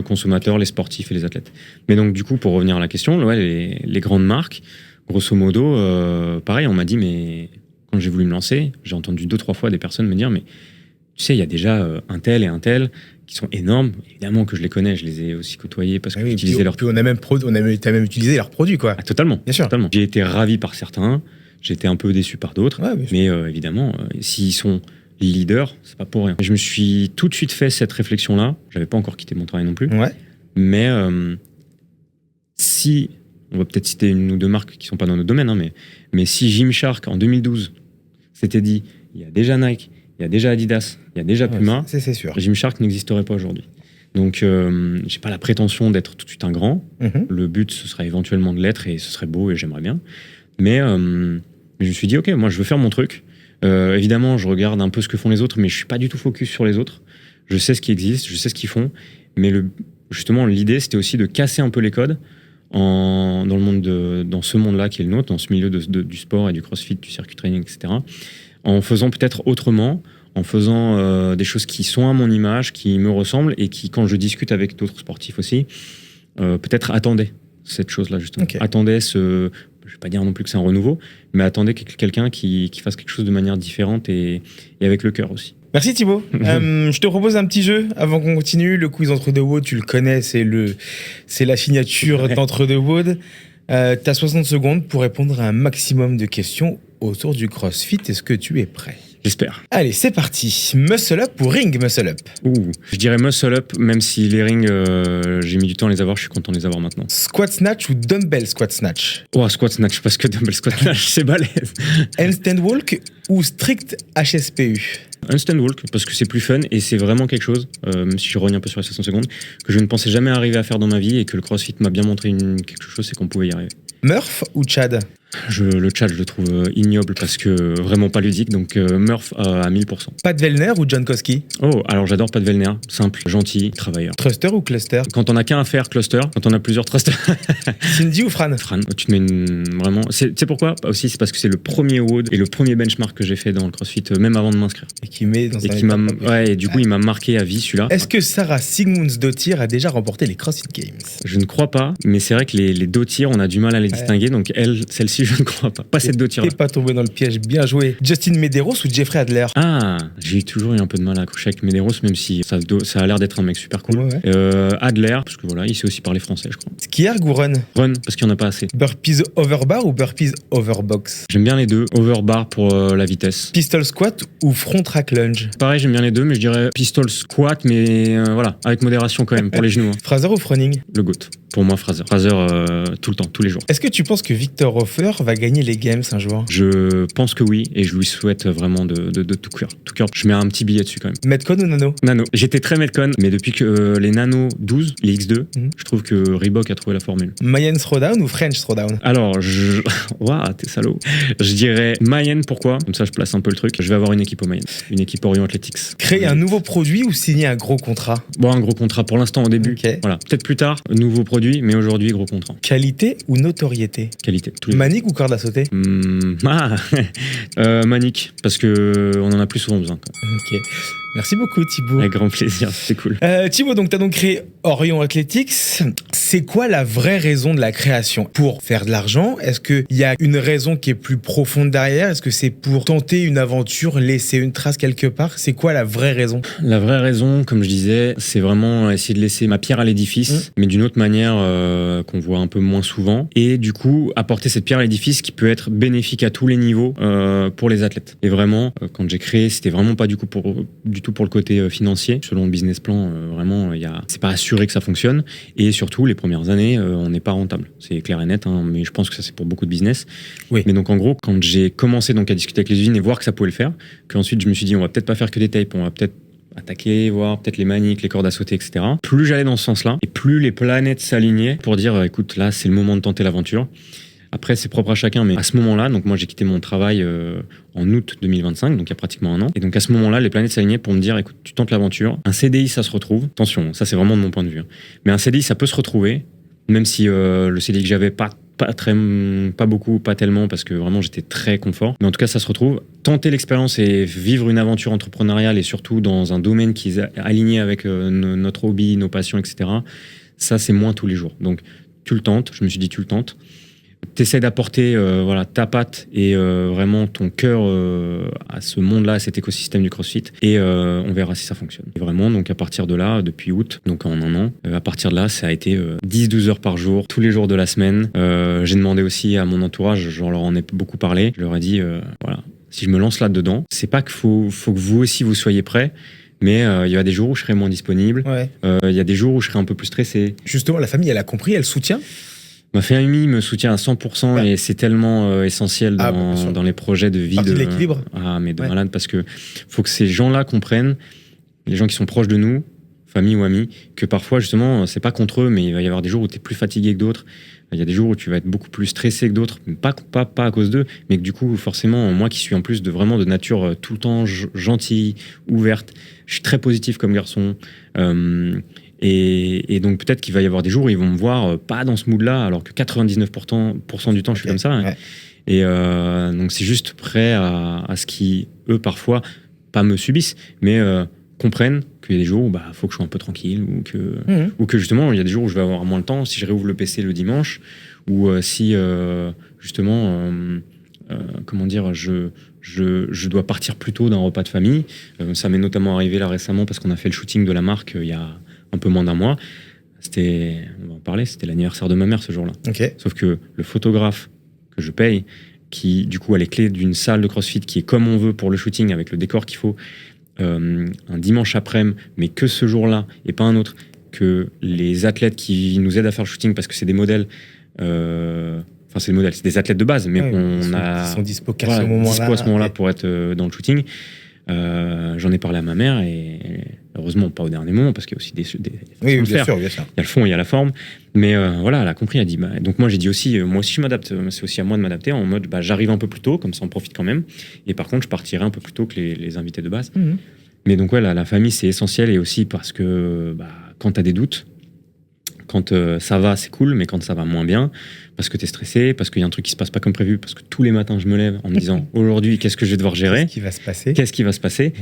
consommateur, les sportifs et les athlètes. Mais donc, du coup, pour revenir à la question, les grandes marques, grosso modo, pareil, on m'a dit, mais quand j'ai voulu me lancer, j'ai entendu 2-3 fois des personnes me dire, mais tu sais, il y a déjà un tel et un tel qui sont énormes. Évidemment que je les connais, je les ai aussi côtoyés parce que j'utilisais leurs produits. T'as même utilisé leurs produits, quoi. Ah, totalement. Bien sûr. Totalement. J'ai été ravi par certains, j'ai été un peu déçu par d'autres. Ouais, mais évidemment, s'ils sont leaders, c'est pas pour rien. Je me suis tout de suite fait cette réflexion-là. J'avais pas encore quitté mon travail non plus. Ouais. Mais si on va peut-être citer une ou deux marques qui sont pas dans notre domaine, hein, mais si Gymshark en 2012 s'était dit, il y a déjà Nike, il y a déjà Adidas, il y a déjà Puma, c'est sûr. Gymshark n'existerait pas aujourd'hui. Donc, j'ai pas la prétention d'être tout de suite un grand. Le but, ce serait éventuellement de l'être et ce serait beau et j'aimerais bien. Mais je me suis dit, ok, moi, je veux faire mon truc. Évidemment, je regarde un peu ce que font les autres, mais je suis pas du tout focus sur les autres. Je sais ce qui existe, je sais ce qu'ils font. Mais justement, l'idée, c'était aussi de casser un peu les codes dans ce monde-là qui est le nôtre, dans ce milieu du sport et du crossfit, du circuit training, etc. En faisant peut-être autrement, en faisant des choses qui sont à mon image, qui me ressemblent et qui, quand je discute avec d'autres sportifs aussi, peut-être attendaient cette chose-là, justement. Okay. Attendaient je ne vais pas dire non plus que c'est un renouveau, mais attendaient quelqu'un qui fasse quelque chose de manière différente et avec le cœur aussi. Merci Thibaut. Je te propose un petit jeu avant qu'on continue. Le quiz Entre Deux Woods, tu le connais, c'est la signature d'Entre Deux Woods. Tu as 60 secondes pour répondre à un maximum de questions autour du CrossFit. Est-ce que tu es prêt ? J'espère. Allez, c'est parti. Muscle up ou ring muscle up ? Je dirais muscle up, même si les rings, j'ai mis du temps à les avoir, je suis content de les avoir maintenant. Squat snatch ou dumbbell squat snatch ? Squat snatch, parce que dumbbell squat snatch, c'est balèze. Handstand walk ou strict HSPU ? Handstand walk, parce que c'est plus fun et c'est vraiment quelque chose, même si je rogne un peu sur les 60 secondes, que je ne pensais jamais arriver à faire dans ma vie et que le CrossFit m'a bien montré quelque chose, c'est qu'on pouvait y arriver. Murph ou Chad ? Le Chad, je le trouve ignoble parce que vraiment pas ludique, donc Murph à 1000%. Pat Vellner ou John Koski ? Alors j'adore Pat Vellner, simple, gentil, travailleur. Truster ou cluster ? Quand on a qu'un à faire, cluster. Quand on a plusieurs, truster. Cindy ou Fran ? Fran, tu te mets vraiment... Tu sais pourquoi ? Aussi, c'est parce que c'est le premier WOD et le premier benchmark que j'ai fait dans le CrossFit, même avant de m'inscrire. Et qui met dans et du coup, il m'a marqué à vie, celui-là. Est-ce que Sarah Sigmundsdottir a déjà remporté les CrossFit Games ? Je ne crois pas, mais c'est vrai que les Dottir, on a du mal à les distinguer, donc celle-ci, je ne crois pas. Pas cette Dottir-là. T'es pas tombé dans le piège, bien joué. Justin Medeiros ou Jeffrey Adler ? J'ai toujours eu un peu de mal à accrocher avec Medeiros, même si ça a l'air d'être un mec super cool. Ouais. Adler, parce que voilà, il sait aussi parler français, je crois. Skierg ou Run ? Run, parce qu'il n'y en a pas assez. Burpees overbar ou burpees overbox ? J'aime bien les deux. Overbar pour la vitesse. Pistol squat ou front rack lunge ? Pareil, j'aime bien les deux, mais je dirais pistol squat, mais voilà, avec modération quand même, pour les genoux. Fraser ou Froning ? Le GOAT. Pour moi, Fraser. Fraser tout le temps, tous les jours. Est-ce que tu penses que Victor Hofer va gagner les Games un jour ? Je pense que oui, et je lui souhaite vraiment de tout cœur. Tout cœur. Je mets un petit billet dessus quand même. Metcon ou Nano ? Nano. J'étais très Metcon, mais depuis que les Nano 12, les X2, je trouve que Reebok a trouvé la formule. Mayenne Throwdown ou French Throwdown ? Alors, Waouh, t'es salaud. Je dirais Mayenne, pourquoi ? Comme ça, je place un peu le truc. Je vais avoir une équipe au Mayenne. Une équipe Orion Athletics. Créer un nouveau produit ou signer un gros contrat ? Un gros contrat pour l'instant au début. Okay. Voilà. Peut-être plus tard, nouveau produit, mais aujourd'hui, gros contrat. Qualité ou notoriété ? Qualité. Manique ou corde à sauter ? Manique, parce qu'on en a plus souvent besoin. Ok. Merci beaucoup Thibaut. Avec grand plaisir, c'est cool. Thibaut, donc tu as donc créé Orion Athletics. C'est quoi la vraie raison de la création ? Pour faire de l'argent ? Est-ce qu'il y a une raison qui est plus profonde derrière ? Est-ce que c'est pour tenter une aventure, laisser une trace quelque part ? C'est quoi la vraie raison ? La vraie raison, comme je disais, c'est vraiment essayer de laisser ma pierre à l'édifice, mais d'une autre manière qu'on voit un peu moins souvent. Et du coup, apporter cette pierre à l'édifice qui peut être bénéfique à tous les niveaux pour les athlètes. Et vraiment, quand j'ai créé, c'était vraiment pas du tout pour le côté financier. Selon le business plan, vraiment, c'est pas assuré que ça fonctionne. Et surtout, les premières années, on n'est pas rentable. C'est clair et net, mais je pense que ça, c'est pour beaucoup de business. Oui. Mais donc, en gros, quand j'ai commencé donc, à discuter avec les usines et voir que ça pouvait le faire, qu'ensuite, je me suis dit, on va peut-être pas faire que des tapes, on va peut-être attaquer, voir peut-être les maniques, les cordes à sauter, etc. Plus j'allais dans ce sens-là, et plus les planètes s'alignaient pour dire, écoute, là, c'est le moment de tenter l'aventure. Après, c'est propre à chacun, mais à ce moment-là, donc moi j'ai quitté mon travail en août 2025, donc il y a pratiquement un an. Et donc à ce moment-là, les planètes s'alignaient pour me dire, écoute, tu tentes l'aventure. Un CDI, ça se retrouve. Attention, ça c'est vraiment de mon point de vue. Mais un CDI, ça peut se retrouver, même si le CDI que j'avais pas beaucoup, pas tellement, parce que vraiment j'étais très confort. Mais en tout cas, ça se retrouve. Tenter l'expérience et vivre une aventure entrepreneuriale et surtout dans un domaine qui est aligné avec notre hobby, nos passions, etc. Ça, c'est moins tous les jours. Donc tu le tentes. Je me suis dit, tu le tentes. T'essaies d'apporter ta patte et vraiment ton cœur à ce monde-là, à cet écosystème du CrossFit, et on verra si ça fonctionne. Et vraiment, donc à partir de là, depuis août, donc en un an, à partir de là, ça a été 10-12 heures par jour, tous les jours de la semaine. J'ai demandé aussi à mon entourage, je leur en ai beaucoup parlé, je leur ai dit, si je me lance là-dedans, c'est pas qu'il faut que vous aussi vous soyez prêts, mais il y a des jours où je serai moins disponible, il y a des jours où je serai un peu plus stressé. Justement, la famille, elle a compris, elle soutient ? Ma famille me soutient à 100% et c'est tellement essentiel dans les projets de vie. De l'équilibre. Mais de malade, parce que faut que ces gens-là comprennent, les gens qui sont proches de nous, famille ou amis, que parfois, justement, c'est pas contre eux, mais il va y avoir des jours où tu es plus fatigué que d'autres. Il y a des jours où tu vas être beaucoup plus stressé que d'autres, pas à cause d'eux, mais que du coup, forcément, moi qui suis en plus vraiment de nature tout le temps gentille, ouverte, je suis très positif comme garçon. Et donc peut-être qu'il va y avoir des jours où ils vont me voir pas dans ce mood-là, alors que 99% du temps, je suis comme ça. Hein. Ouais. Et donc c'est juste prêt à ce qui, eux, parfois, pas me subissent, mais comprennent qu'il y a des jours où faut que je sois un peu tranquille, ou que justement, il y a des jours où je vais avoir moins le temps, si je réouvre le PC le dimanche, ou si justement, comment dire, je dois partir plus tôt d'un repas de famille. Ça m'est notamment arrivé là récemment parce qu'on a fait le shooting de la marque il y a un peu moins d'un mois. On va en parler, c'était l'anniversaire de ma mère ce jour-là. Okay. Sauf que le photographe que je paye, qui du coup a les clés d'une salle de CrossFit qui est comme on veut pour le shooting, avec le décor qu'il faut, un dimanche après-midi, mais que ce jour-là et pas un autre, que les athlètes qui nous aident à faire le shooting, parce que c'est des modèles, c'est des athlètes de base, mais ils sont dispo à ce moment-là pour être dans le shooting. J'en ai parlé à ma mère et heureusement pas au dernier moment parce qu'il y a aussi des oui, bien sûr. Il y a le fond, il y a la forme, mais voilà, elle a compris, elle a dit donc moi j'ai dit aussi, moi aussi je m'adapte, c'est aussi à moi de m'adapter en mode j'arrive un peu plus tôt, comme ça on profite quand même, et par contre je partirai un peu plus tôt que les invités de base. Mais donc la famille c'est essentiel, et aussi parce que quand t'as des doutes, quand ça va c'est cool, mais quand ça va moins bien, parce que t'es stressé, parce qu'il y a un truc qui se passe pas comme prévu, parce que tous les matins je me lève en me disant aujourd'hui qu'est-ce que je vais devoir gérer, qu'est-ce qui va se passer,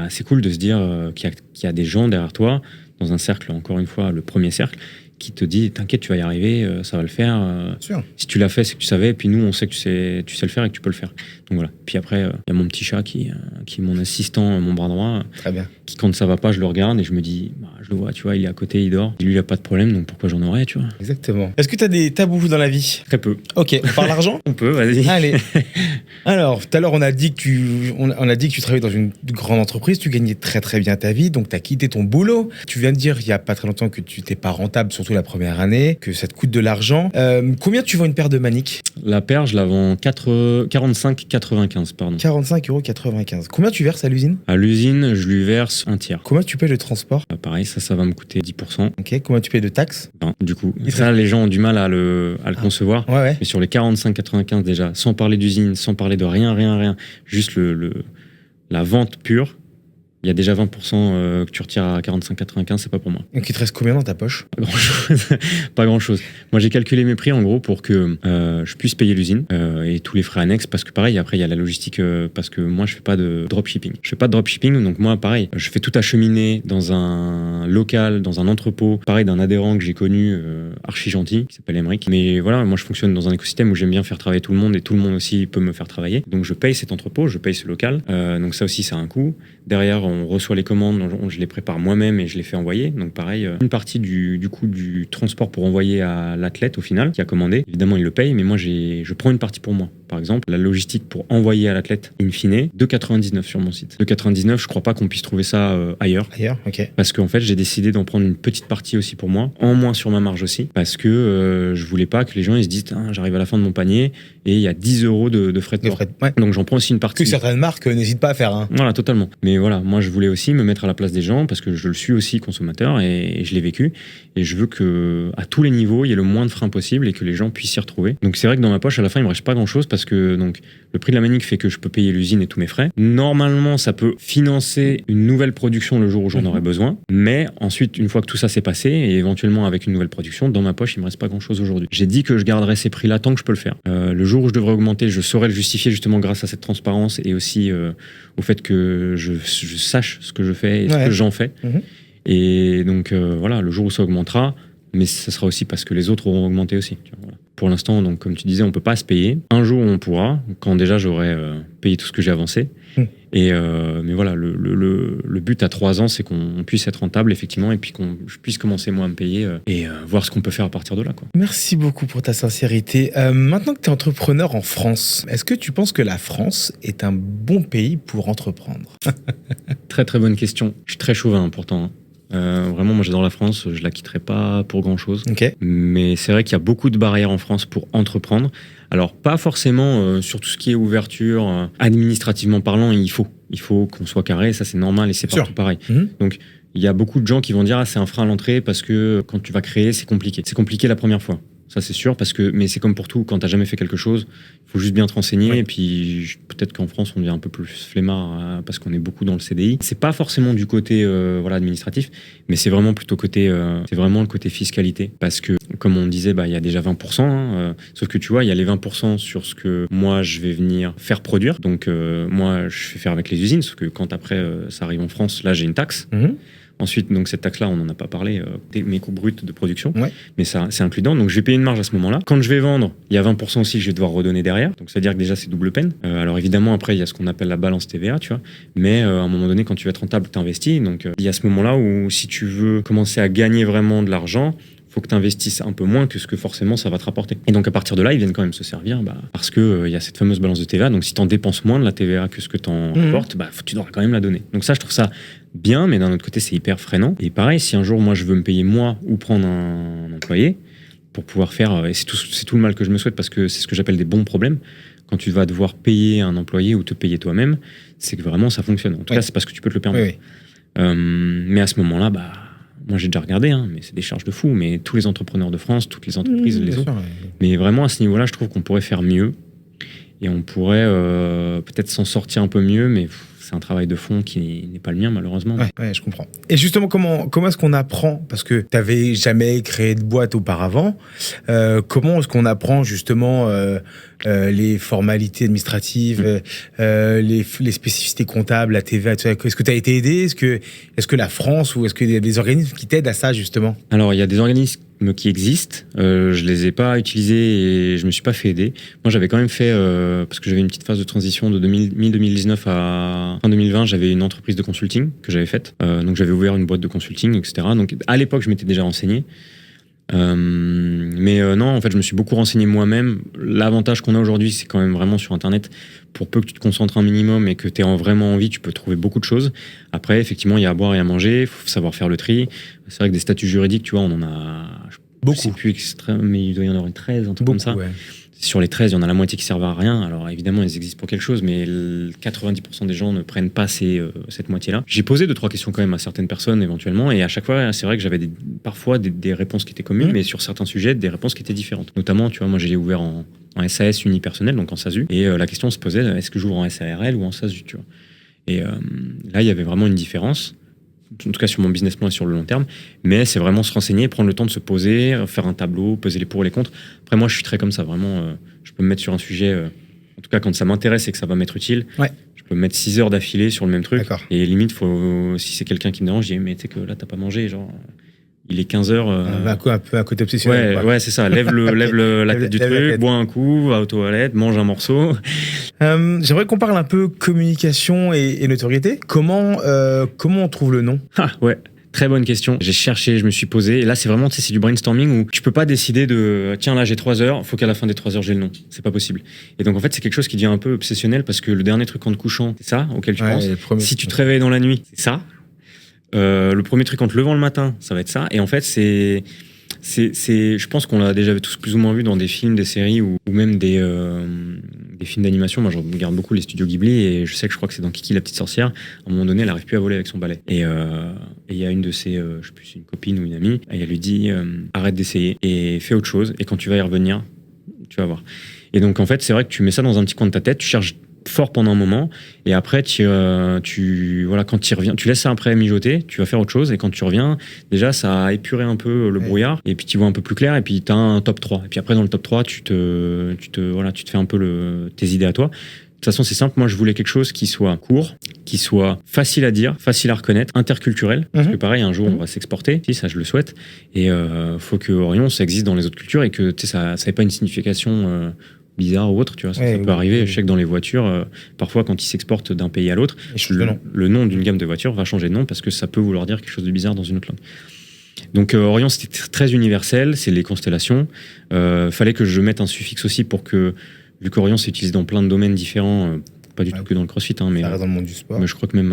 c'est cool de se dire qu'il y a des gens derrière toi, dans un cercle, encore une fois le premier cercle, qui te dit t'inquiète, tu vas y arriver, ça va le faire, si tu l'as fait c'est que tu savais, et puis nous on sait que tu sais le faire et que tu peux le faire. Donc voilà. Puis après il y a mon petit chat qui est mon assistant, mon bras droit. Très bien. Qui quand ça va pas je le regarde et je me dis je le vois, tu vois, il est à côté, il dort, lui il a pas de problème, donc pourquoi j'en aurais, tu vois. Exactement. Est-ce que tu as des tabous dans la vie? Très peu. Ok, on parle d'argent? On peut, vas-y. Allez. Alors, tout à l'heure, on a dit que tu travaillais dans une grande entreprise, tu gagnais très très bien ta vie, donc tu as quitté ton boulot. Tu viens de dire il y a pas très longtemps que tu n'étais pas rentable, surtout la première année, que ça te coûte de l'argent. Combien tu vends une paire de maniques? La paire, je la vends 45,95, pardon. 45,95 €. Combien tu verses à l'usine? À l'usine, je lui verse un tiers. Combien tu payes le transport? Pareil, ça va me coûter 10%. Ok, combien tu payes de taxes? Non, du coup, ça, les gens ont du mal à le concevoir. Ouais. Mais sur les 45,95 déjà, sans parler d'usine, sans parler de rien, juste la vente pure, il y a déjà 20% que tu retires à 45,95, c'est pas pour moi. Donc il te reste combien dans ta poche? Pas grand chose. Moi j'ai calculé mes prix en gros pour que je puisse payer l'usine et tous les frais annexes, parce que pareil après il y a la logistique, parce que moi je fais pas de dropshipping. Donc moi pareil, je fais tout acheminer dans un local, dans un entrepôt, pareil d'un adhérent que j'ai connu, archi gentil, qui s'appelle Emric. Mais voilà, moi je fonctionne dans un écosystème où j'aime bien faire travailler tout le monde, et tout le monde aussi peut me faire travailler. Donc je paye cet entrepôt, je paye ce local. Donc ça aussi ça a un coût. Derrière on reçoit les commandes, je les prépare moi-même et je les fais envoyer. Donc pareil, une partie du coût du transport pour envoyer à l'athlète au final qui a commandé, évidemment il le paye, mais moi je prends une partie pour moi. Par exemple, la logistique pour envoyer à l'athlète in fine, 2,99 sur mon site. 2,99, je crois pas qu'on puisse trouver ça ailleurs. Ok. Parce qu'en fait, j'ai décidé d'en prendre une petite partie aussi pour moi, en moins sur ma marge aussi, parce que je voulais pas que les gens ils se disent j'arrive à la fin de mon panier et il y a 10 € de frais de port. Ouais. Donc j'en prends aussi une partie. Que certaines marques n'hésitent pas à faire. Voilà, totalement. Mais voilà, moi je voulais aussi me mettre à la place des gens, parce que je le suis aussi consommateur et je l'ai vécu, et je veux que à tous les niveaux il y ait le moins de freins possible et que les gens puissent s'y retrouver. Donc c'est vrai que dans ma poche à la fin il me reste pas grand chose, parce que donc le prix de la manique fait que je peux payer l'usine et tous mes frais. Normalement ça peut financer une nouvelle production le jour où j'en aurai besoin, mais ensuite une fois que tout ça s'est passé, et éventuellement avec une nouvelle production, dans ma poche il me reste pas grand chose aujourd'hui. J'ai dit que je garderais ces prix là tant que je peux le faire. Le jour où je devrais augmenter, je saurais le justifier justement grâce à cette transparence, et aussi au fait que je sache ce que je fais et ce que j'en fais. Et donc voilà, le jour où ça augmentera, mais ça sera aussi parce que les autres auront augmenté aussi. Tu vois, voilà. Pour l'instant, donc comme tu disais, on peut pas se payer. Un jour on pourra, quand déjà j'aurai payé tout ce que j'ai avancé. Et mais voilà, le but à 3 ans, c'est qu'on puisse être rentable effectivement, et puis je puisse commencer moi à me payer et voir ce qu'on peut faire à partir de là, quoi. Merci beaucoup pour ta sincérité. Maintenant que tu es entrepreneur en France, est-ce que tu penses que la France est un bon pays pour entreprendre? Très très bonne question. Je suis très chauvin pourtant. Vraiment, moi j'adore la France, je la quitterai pas pour grand chose. Okay. Mais c'est vrai qu'il y a beaucoup de barrières en France pour entreprendre. Alors pas forcément sur tout ce qui est ouverture, administrativement parlant, il faut qu'on soit carré, ça c'est normal et c'est partout pareil. Donc il y a beaucoup de gens qui vont dire c'est un frein à l'entrée parce que quand tu vas créer c'est compliqué. C'est compliqué la première fois. Ça c'est sûr, mais c'est comme pour tout, quand t'as jamais fait quelque chose, il faut juste bien te renseigner, et puis peut-être qu'en France on devient un peu plus flemmard parce qu'on est beaucoup dans le CDI. C'est pas forcément du côté administratif, mais c'est vraiment plutôt c'est vraiment le côté fiscalité, parce que comme on disait, il y a déjà 20%, sauf que tu vois, il y a les 20% sur ce que moi je vais venir faire produire, donc moi je fais faire avec les usines, sauf que quand après ça arrive en France, là j'ai une taxe. Ensuite, donc cette taxe-là, on n'en a pas parlé, mes coûts bruts de production, mais ça, c'est inclus dedans. Donc je vais payer une marge à ce moment-là. Quand je vais vendre, il y a 20% aussi que je vais devoir redonner derrière. Donc c'est-à-dire que déjà, c'est double peine. Alors évidemment, après, il y a ce qu'on appelle la balance TVA, tu vois. Mais à un moment donné, quand tu vas être rentable, tu investis. Donc il y a ce moment-là où si tu veux commencer à gagner vraiment de l'argent, faut que tu investisses un peu moins que ce que forcément ça va te rapporter. Et donc à partir de là, ils viennent quand même se servir parce que y a cette fameuse balance de TVA. Donc si tu en dépenses moins de la TVA que ce que tu en rapportes, tu devras quand même la donner. Donc ça, je trouve ça bien, mais d'un autre côté, c'est hyper freinant. Et pareil, si un jour, moi, je veux me payer moi ou prendre un employé pour pouvoir faire... Et c'est tout le mal que je me souhaite, parce que c'est ce que j'appelle des bons problèmes. Quand tu vas devoir payer un employé ou te payer toi-même, c'est que vraiment, ça fonctionne. En tout cas, c'est parce que tu peux te le permettre. Mais à ce moment-là, moi, j'ai déjà regardé, mais c'est des charges de fou. Mais tous les entrepreneurs de France, toutes les entreprises, les autres. Mais vraiment, à ce niveau-là, je trouve qu'on pourrait faire mieux. Et on pourrait peut-être s'en sortir un peu mieux, mais... c'est un travail de fond qui n'est pas le mien, malheureusement. Ouais, je comprends. Et justement, comment est-ce qu'on apprend? Parce que tu n'avais jamais créé de boîte auparavant. Comment est-ce qu'on apprend justement les formalités administratives, les spécificités comptables, la TVA, est-ce que tu as été aidé? Est-ce que la France, ou est-ce qu'il y a des organismes qui t'aident à ça, justement? Alors, il y a des organismes qui existent. Je les ai pas utilisés et je me suis pas fait aider. Moi, j'avais quand même fait, parce que j'avais une petite phase de transition de 2019 à fin 2020, j'avais une entreprise de consulting que j'avais faite. Donc, j'avais ouvert une boîte de consulting, etc. Donc, à l'époque, je m'étais déjà renseigné. Non, en fait, je me suis beaucoup renseigné moi-même. L'avantage qu'on a aujourd'hui, c'est quand même vraiment sur Internet, pour peu que tu te concentres un minimum et que tu aies vraiment envie, tu peux trouver beaucoup de choses. Après, effectivement, il y a à boire et à manger, il faut savoir faire le tri. C'est vrai que des statuts juridiques, tu vois, on en a beaucoup. Je sais plus extrême, mais il doit y en avoir une 13, un truc comme ça. Ouais. Sur les 13, il y en a la moitié qui servent à rien. Alors évidemment, ils existent pour quelque chose, mais 90% des gens ne prennent pas cette moitié-là. J'ai posé 2-3 questions quand même à certaines personnes éventuellement, et à chaque fois, c'est vrai que j'avais parfois des réponses qui étaient communes, mais sur certains sujets, des réponses qui étaient différentes. Notamment, tu vois, moi j'ai ouvert en SAS unipersonnel, donc en SASU, et la question se posait, est-ce que j'ouvre en SARL ou en SASU, tu vois. Et là, il y avait vraiment une différence. En tout cas sur mon business plan et sur le long terme, mais c'est vraiment se renseigner, prendre le temps de se poser, faire un tableau, peser les pour et les contre. Après moi je suis très comme ça, vraiment je peux me mettre sur un sujet, en tout cas quand ça m'intéresse et que ça va m'être utile, je peux me mettre 6 heures d'affilée sur le même truc. D'accord. Et limite si c'est quelqu'un qui me dérange, je dis mais tu sais que là t'as pas mangé, genre il est 15h. Un peu à côté obsessionnel. Ouais, c'est ça. Lève la tête du truc, bois un coup, va aux toilettes, mange un morceau. J'aimerais qu'on parle un peu communication et notoriété. Comment on trouve le nom? Ouais. Très bonne question. J'ai cherché, je me suis posé. Et là, c'est vraiment, c'est du brainstorming où tu peux pas décider tiens, là, j'ai 3 heures, faut qu'à la fin des 3 heures, j'ai le nom. C'est pas possible. Et donc, en fait, c'est quelque chose qui devient un peu obsessionnel parce que le dernier truc en te couchant, c'est ça auquel tu penses. Si tu te réveilles dans la nuit, c'est ça. Le premier truc en te levant le matin, ça va être ça. Et en fait, je pense qu'on l'a déjà tous plus ou moins vu dans des films, des séries ou même des films d'animation. Moi, je regarde beaucoup les studios Ghibli et je sais que je crois que c'est dans Kiki la petite sorcière. À un moment donné, elle n'arrive plus à voler avec son balai. Et il y a une de ses, je sais plus, c'est une copine ou une amie, et elle lui dit arrête d'essayer et fais autre chose. Et quand tu vas y revenir, tu vas voir. Et donc, en fait, c'est vrai que tu mets ça dans un petit coin de ta tête, tu cherches fort pendant un moment et après quand tu reviens, tu laisses ça après mijoter, tu vas faire autre chose et quand tu reviens déjà ça a épuré un peu le brouillard et puis tu vois un peu plus clair et puis tu as un top 3 et puis après dans le top 3 tu te fais un peu tes idées à toi. De toute façon c'est simple, moi je voulais quelque chose qui soit court, qui soit facile à dire, facile à reconnaître, interculturel, parce que pareil un jour on va s'exporter, si ça je le souhaite, et faut que Orion ça existe dans les autres cultures et que ça n'ait pas une signification bizarre ou autre, tu vois, ça peut arriver. Je sais que dans les voitures, parfois quand ils s'exportent d'un pays à l'autre, le nom d'une gamme de voitures va changer de nom parce que ça peut vouloir dire quelque chose de bizarre dans une autre langue. Donc Orion, c'était très universel, c'est les constellations. Fallait que je mette un suffixe aussi pour que, vu qu'Orion s'est utilisé dans plein de domaines différents, pas du tout que dans le CrossFit, mais ça reste dans le monde du sport. Mais je crois que même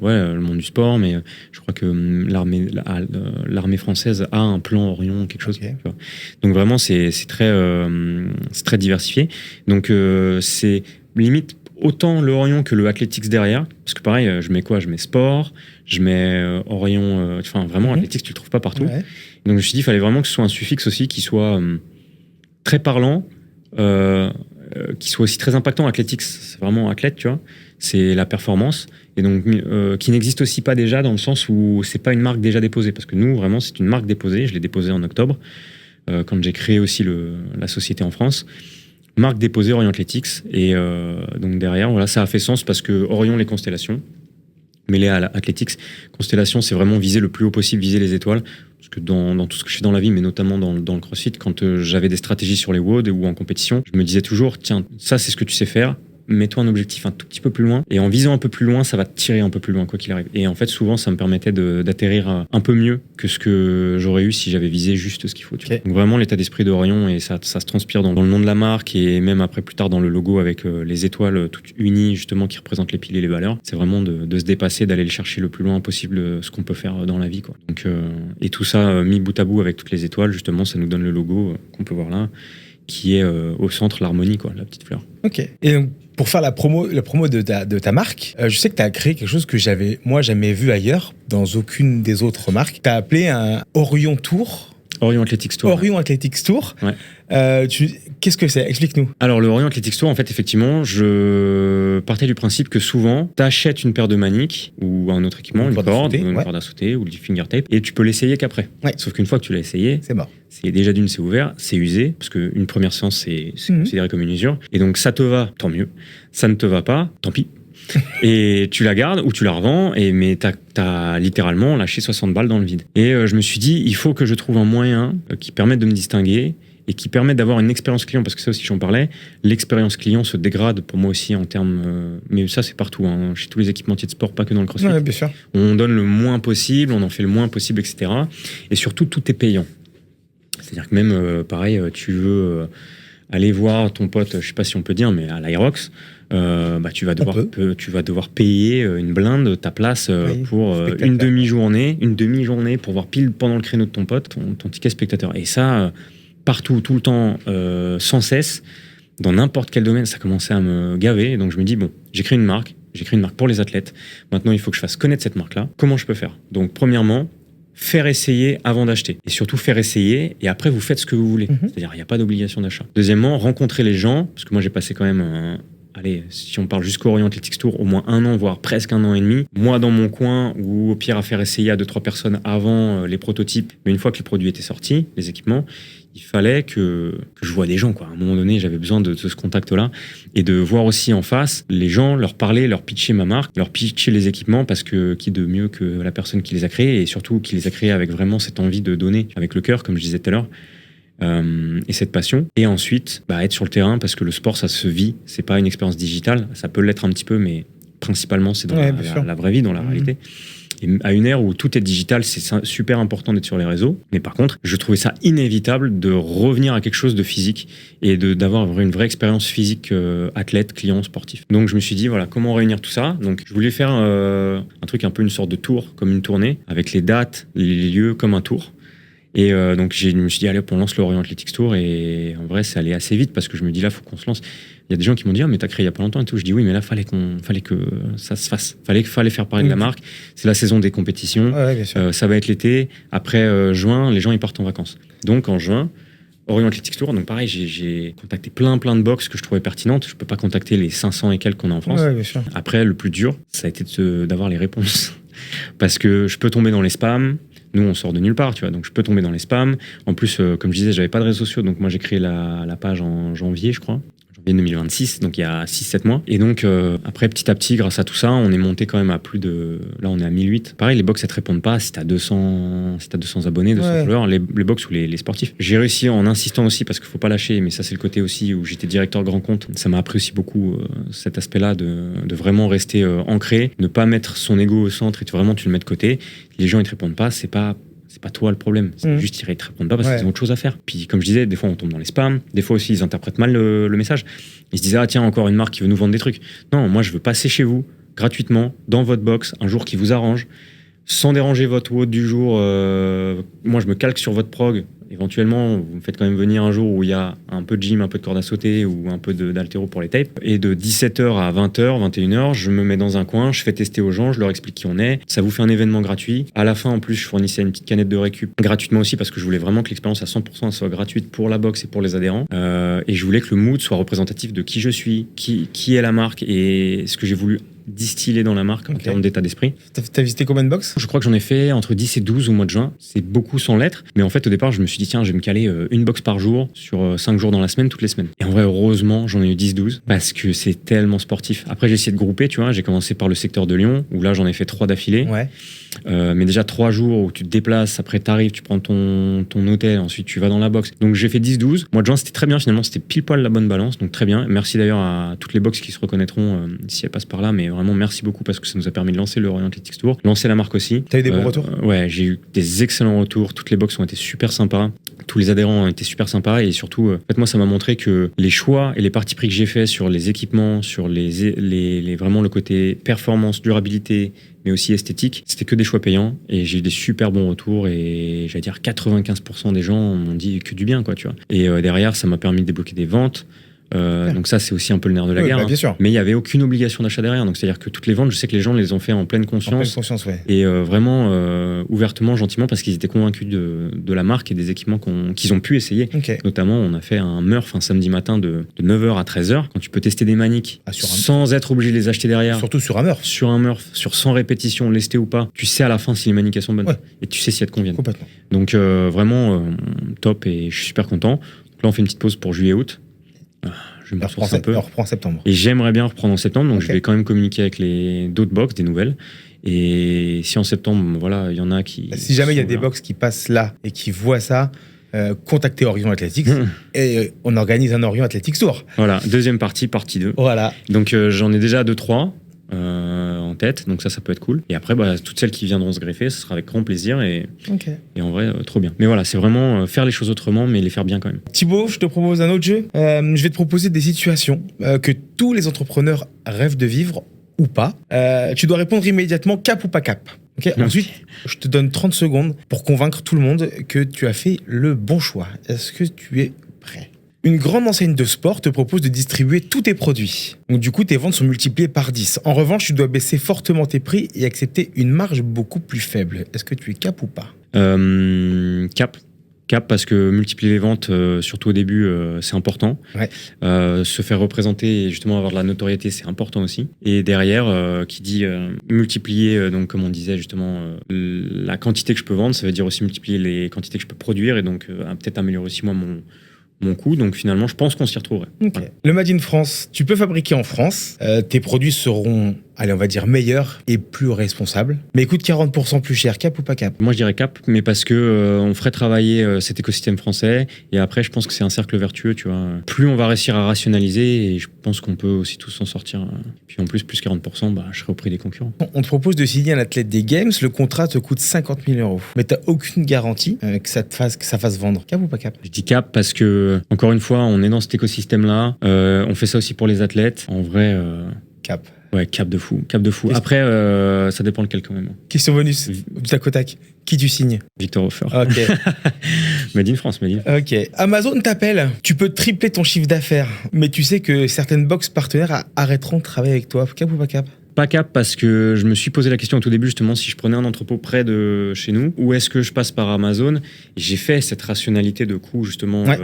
le monde du sport, mais je crois que l'armée française a un plan Orion, quelque chose. Tu vois. Donc vraiment, c'est très diversifié. Donc c'est limite autant le Orion que le Athletics derrière, parce que pareil, je mets quoi? Je mets sport, je mets Orion, enfin vraiment Athletics, tu le trouves pas partout. Ouais. Donc je me suis dit, il fallait vraiment que ce soit un suffixe aussi qui soit très parlant, qui soit aussi très impactant. Athletics, c'est vraiment athlète, tu vois, c'est la performance, et donc qui n'existe aussi pas déjà dans le sens où c'est pas une marque déjà déposée, parce que nous vraiment c'est une marque déposée. Je l'ai déposée en octobre quand j'ai créé aussi la société en France. Marque déposée Orion Athletics, et donc derrière voilà, ça a fait sens parce que Orion les constellations mêlé à Athletics. Constellation, c'est vraiment viser le plus haut possible, viser les étoiles. Parce que dans tout ce que je fais dans la vie, mais notamment dans le CrossFit, quand j'avais des stratégies sur les WOD ou en compétition, je me disais toujours, tiens, ça c'est ce que tu sais faire, mets-toi un objectif un tout petit peu plus loin, et en visant un peu plus loin, ça va te tirer un peu plus loin, quoi qu'il arrive. Et en fait, souvent, ça me permettait d'atterrir un peu mieux que ce que j'aurais eu si j'avais visé juste ce qu'il faut. Okay. Donc vraiment, l'état d'esprit d'Orion, et ça se transpire dans le nom de la marque, et même après, plus tard, dans le logo, avec les étoiles toutes unies, justement, qui représentent les piliers et les valeurs. C'est vraiment de se dépasser, d'aller le chercher le plus loin possible, ce qu'on peut faire dans la vie, quoi. Donc, et tout ça, mis bout à bout avec toutes les étoiles, justement, ça nous donne le logo qu'on peut voir là, qui est au centre, l'harmonie, quoi, la petite fleur. Ok. Et donc, pour faire la promo de ta marque, je sais que tu as créé quelque chose que j'avais, moi, jamais vu ailleurs, dans aucune des autres marques. Tu as appelé un Orion Tour. Orion Athletics Tour. Orion Athletics Tour. Ouais. Qu'est-ce que c'est? Explique-nous. Alors, le Orion Athletics Tour, en fait, effectivement, je partais du principe que souvent, tu achètes une paire de maniques ou un autre équipement, une corde à sauter ou du finger tape, et tu peux l'essayer qu'après. Ouais. Sauf qu'une fois que tu l'as essayé, c'est mort. C'est déjà c'est ouvert, c'est usé, parce qu'une première séance, c'est considéré comme une usure. Et donc, ça te va, tant mieux. Ça ne te va pas, tant pis. Et tu la gardes ou tu la revends, mais t'as littéralement lâché 60 balles dans le vide. Et je me suis dit, il faut que je trouve un moyen qui permette de me distinguer et qui permette d'avoir une expérience client, parce que ça aussi j'en parlais, l'expérience client se dégrade pour moi aussi en termes, mais ça c'est partout, hein, chez tous les équipementiers de sport, pas que dans le CrossFit. Ouais, bien sûr. On donne le moins possible, on en fait le moins possible, etc. Et surtout, tout est payant. C'est-à-dire que même, pareil, tu veux aller voir ton pote, je sais pas si on peut dire, mais à l'Aerox, tu vas devoir payer une blinde ta place pour une demi-journée pour voir pile pendant le créneau de ton pote ton ticket spectateur. Et ça, partout, tout le temps, sans cesse, dans n'importe quel domaine, ça commençait à me gaver. Donc je me dis, bon, j'ai créé une marque pour les athlètes. Maintenant, il faut que je fasse connaître cette marque-là. Comment je peux faire? Donc premièrement, faire essayer avant d'acheter. Et surtout, faire essayer, et après, vous faites ce que vous voulez. C'est-à-dire, il n'y a pas d'obligation d'achat. Deuxièmement, rencontrer les gens, parce que moi, j'ai passé quand même... Allez, si on parle jusqu'au Orion Athletics Tour, au moins 1 an, voire presque 1 an et demi. Moi, dans mon coin, ou au pire à faire essayer à 2-3 personnes avant les prototypes, mais une fois que les produits étaient sortis, les équipements, il fallait que je voie des gens, quoi. À un moment donné, j'avais besoin de ce contact-là, et de voir aussi en face les gens, leur parler, leur pitcher ma marque, leur pitcher les équipements, parce que qui de mieux que la personne qui les a créés, et surtout qui les a créés avec vraiment cette envie de donner, avec le cœur, comme je disais tout à l'heure. Et cette passion, et ensuite être sur le terrain, parce que le sport ça se vit, c'est pas une expérience digitale, ça peut l'être un petit peu, mais principalement c'est dans la vraie vie, dans la réalité. Et à une ère où tout est digital, c'est super important d'être sur les réseaux, mais par contre je trouvais ça inévitable de revenir à quelque chose de physique et d'avoir une vraie expérience physique, athlète, client, sportif. Donc je me suis dit voilà, comment réunir tout ça. Donc je voulais faire un truc un peu une sorte de tour, comme une tournée, avec les dates, les lieux comme un tour. Et donc je me suis dit allez hop, on lance le Orion Athletics Tour, et en vrai c'est allé assez vite parce que je me dis là faut qu'on se lance. Il y a des gens qui m'ont dit mais t'as créé il y a pas longtemps et tout. Je dis oui mais là fallait que ça se fasse, fallait faire parler de la marque. C'est la saison des compétitions, ça va être l'été, après juin les gens ils partent en vacances. Donc en juin Orion Athletics Tour, donc pareil j'ai contacté plein de box que je trouvais pertinentes. Je peux pas contacter les 500 et quelques qu'on a en France. Après le plus dur ça a été d'avoir les réponses parce que je peux tomber dans les spams. Nous, on sort de nulle part, tu vois, donc je peux tomber dans les spams. En plus, comme je disais, j'avais pas de réseaux sociaux, donc moi j'ai créé la page en janvier, je crois. Janvier 2026, donc il y a 6-7 mois. Et donc, après, petit à petit, grâce à tout ça, on est monté quand même à plus de... Là, on est à 1008. Pareil, les box, elles te répondent pas si t'as 200 abonnés, 200 followers, les box ou les sportifs. J'ai réussi en insistant aussi, parce qu'il faut pas lâcher, mais ça, c'est le côté aussi où j'étais directeur grand compte. Ça m'a appris aussi beaucoup cet aspect-là de vraiment rester ancré, ne pas mettre son ego au centre et vraiment tu le mets de côté. Les gens, ils te répondent pas, c'est pas c'est pas toi le problème. C'est juste ils te répondent pas parce qu'ils ont autre chose à faire. Puis comme je disais, des fois on tombe dans les spams, des fois aussi ils interprètent mal le message. Ils se disent ah tiens encore une marque qui veut nous vendre des trucs. Non, moi je veux passer chez vous gratuitement dans votre box un jour qui vous arrange, sans déranger votre WOD du jour. Moi je me calque sur votre prog. Éventuellement, vous me faites quand même venir un jour où il y a un peu de gym, un peu de corde à sauter ou un peu d'haltéro pour les tapes. Et de 17h à 20h, 21h, je me mets dans un coin, je fais tester aux gens, je leur explique qui on est. Ça vous fait un événement gratuit. À la fin, en plus, je fournissais une petite canette de récup gratuitement aussi parce que je voulais vraiment que l'expérience à 100% soit gratuite pour la box et pour les adhérents. Et je voulais que le mood soit représentatif de qui je suis, qui est la marque et ce que j'ai voulu distiller dans la marque en termes d'état d'esprit. T'as visité combien de box ? Je crois que j'en ai fait entre 10 et 12 au mois de juin. C'est beaucoup sans lettres. Mais en fait, au départ, je me suis dit, tiens, je vais me caler une box par jour sur 5 jours dans la semaine, toutes les semaines. Et en vrai, heureusement, j'en ai eu 10-12 parce que c'est tellement sportif. Après, j'ai essayé de grouper, tu vois. J'ai commencé par le secteur de Lyon où là, j'en ai fait 3 d'affilée. Ouais. Mais déjà 3 jours où tu te déplaces, après t'arrives, tu prends ton hôtel, ensuite tu vas dans la box. Donc j'ai fait 10-12. Mois de juin, c'était très bien finalement, c'était pile poil la bonne balance, donc très bien. Merci d'ailleurs à toutes les box qui se reconnaîtront si elles passent par là, mais vraiment merci beaucoup parce que ça nous a permis de lancer le Orient Athletics Tour, lancer la marque aussi. T'as eu des bons retours ? Ouais, j'ai eu des excellents retours, toutes les box ont été super sympas. Tous les adhérents ont été super sympas et surtout, en fait, moi, ça m'a montré que les choix et les partis pris que j'ai fait sur les équipements, sur vraiment le côté performance, durabilité, mais aussi esthétique, c'était que des choix payants et j'ai eu des super bons retours et j'allais dire 95% des gens m'ont dit que du bien, quoi, tu vois. Et derrière, ça m'a permis de débloquer des ventes. Donc ça, c'est aussi un peu le nerf de la guerre. Bien sûr. Mais il n'y avait aucune obligation d'achat derrière. Donc c'est-à-dire que toutes les ventes, je sais que les gens les ont fait en pleine conscience. En pleine conscience, ouais. Et vraiment ouvertement, gentiment, parce qu'ils étaient convaincus de la marque et des équipements qu'ils ont pu essayer. Okay. Notamment, on a fait un Murph un samedi matin de 9h à 13h, quand tu peux tester des maniques sans être obligé de les acheter derrière. Surtout sur un Murph. Sur un Murph, sur 100 répétitions, lesté ou pas. Tu sais à la fin si les maniques elles sont bonnes. Ouais. Et tu sais si elles te conviennent. Complètement. Donc vraiment top et je suis super content. Donc là, on fait une petite pause pour juillet-août. Je me ressource un peu. On reprend en septembre. Et j'aimerais bien reprendre en septembre, donc je vais quand même communiquer avec d'autres box, des nouvelles. Et si en septembre, voilà, il y en a qui... Si jamais il y a des box qui passent là et qui voient ça, contactez Orient Athletics et on organise un Orient Athletics Tour. Voilà, deuxième partie 2. Voilà. Donc j'en ai déjà 2-3 en tête, donc ça peut être cool. Et après, toutes celles qui viendront se greffer, ce sera avec grand plaisir et en vrai, trop bien. Mais voilà, c'est vraiment faire les choses autrement, mais les faire bien quand même. Thibaut, je te propose un autre jeu. Je vais te proposer des situations que tous les entrepreneurs rêvent de vivre ou pas. Tu dois répondre immédiatement cap ou pas cap. Ensuite, je te donne 30 secondes pour convaincre tout le monde que tu as fait le bon choix. Est-ce que tu es prêt ? Une grande enseigne de sport te propose de distribuer tous tes produits. Donc du coup, tes ventes sont multipliées par 10. En revanche, tu dois baisser fortement tes prix et accepter une marge beaucoup plus faible. Est-ce que tu es cap ou pas ? Cap parce que multiplier les ventes, surtout au début, c'est important. Ouais. Se faire représenter et justement avoir de la notoriété, c'est important aussi. Et derrière, qui dit multiplier, donc comme on disait justement, la quantité que je peux vendre, ça veut dire aussi multiplier les quantités que je peux produire et donc peut-être améliorer aussi moi mon coût. Donc finalement, je pense qu'on s'y retrouverait. Okay. Voilà. Le Made in France, tu peux fabriquer en France. Tes produits seront, allez, on va dire meilleurs et plus responsables. Mais coûtent 40% plus cher. Cap ou pas cap ? Moi, je dirais cap, mais parce que on ferait travailler cet écosystème français. Et après, je pense que c'est un cercle vertueux, tu vois. Plus on va réussir à rationaliser, et je pense qu'on peut aussi tous s'en sortir. Puis en plus 40%, je serai au prix des concurrents. On te propose de signer un athlète des Games. Le contrat te coûte 50 000 €. Mais tu n'as aucune garantie que ça fasse vendre. Cap ou pas cap ? Je dis cap parce que, encore une fois, on est dans cet écosystème-là. On fait ça aussi pour les athlètes. En vrai... Cap. Ouais, cap de fou. Après, ça dépend lequel quand même. Question bonus, du tac au tac. Qui tu signes ? Victor Hofer. Ok. Made in France, Made in. Ok. Amazon t'appelle. Tu peux tripler ton chiffre d'affaires, mais tu sais que certaines box partenaires arrêteront de travailler avec toi. Cap ou pas cap ? Pas cap parce que je me suis posé la question au tout début justement si je prenais un entrepôt près de chez nous ou est-ce que je passe par Amazon. Et j'ai fait cette rationalité de coût justement. Ouais.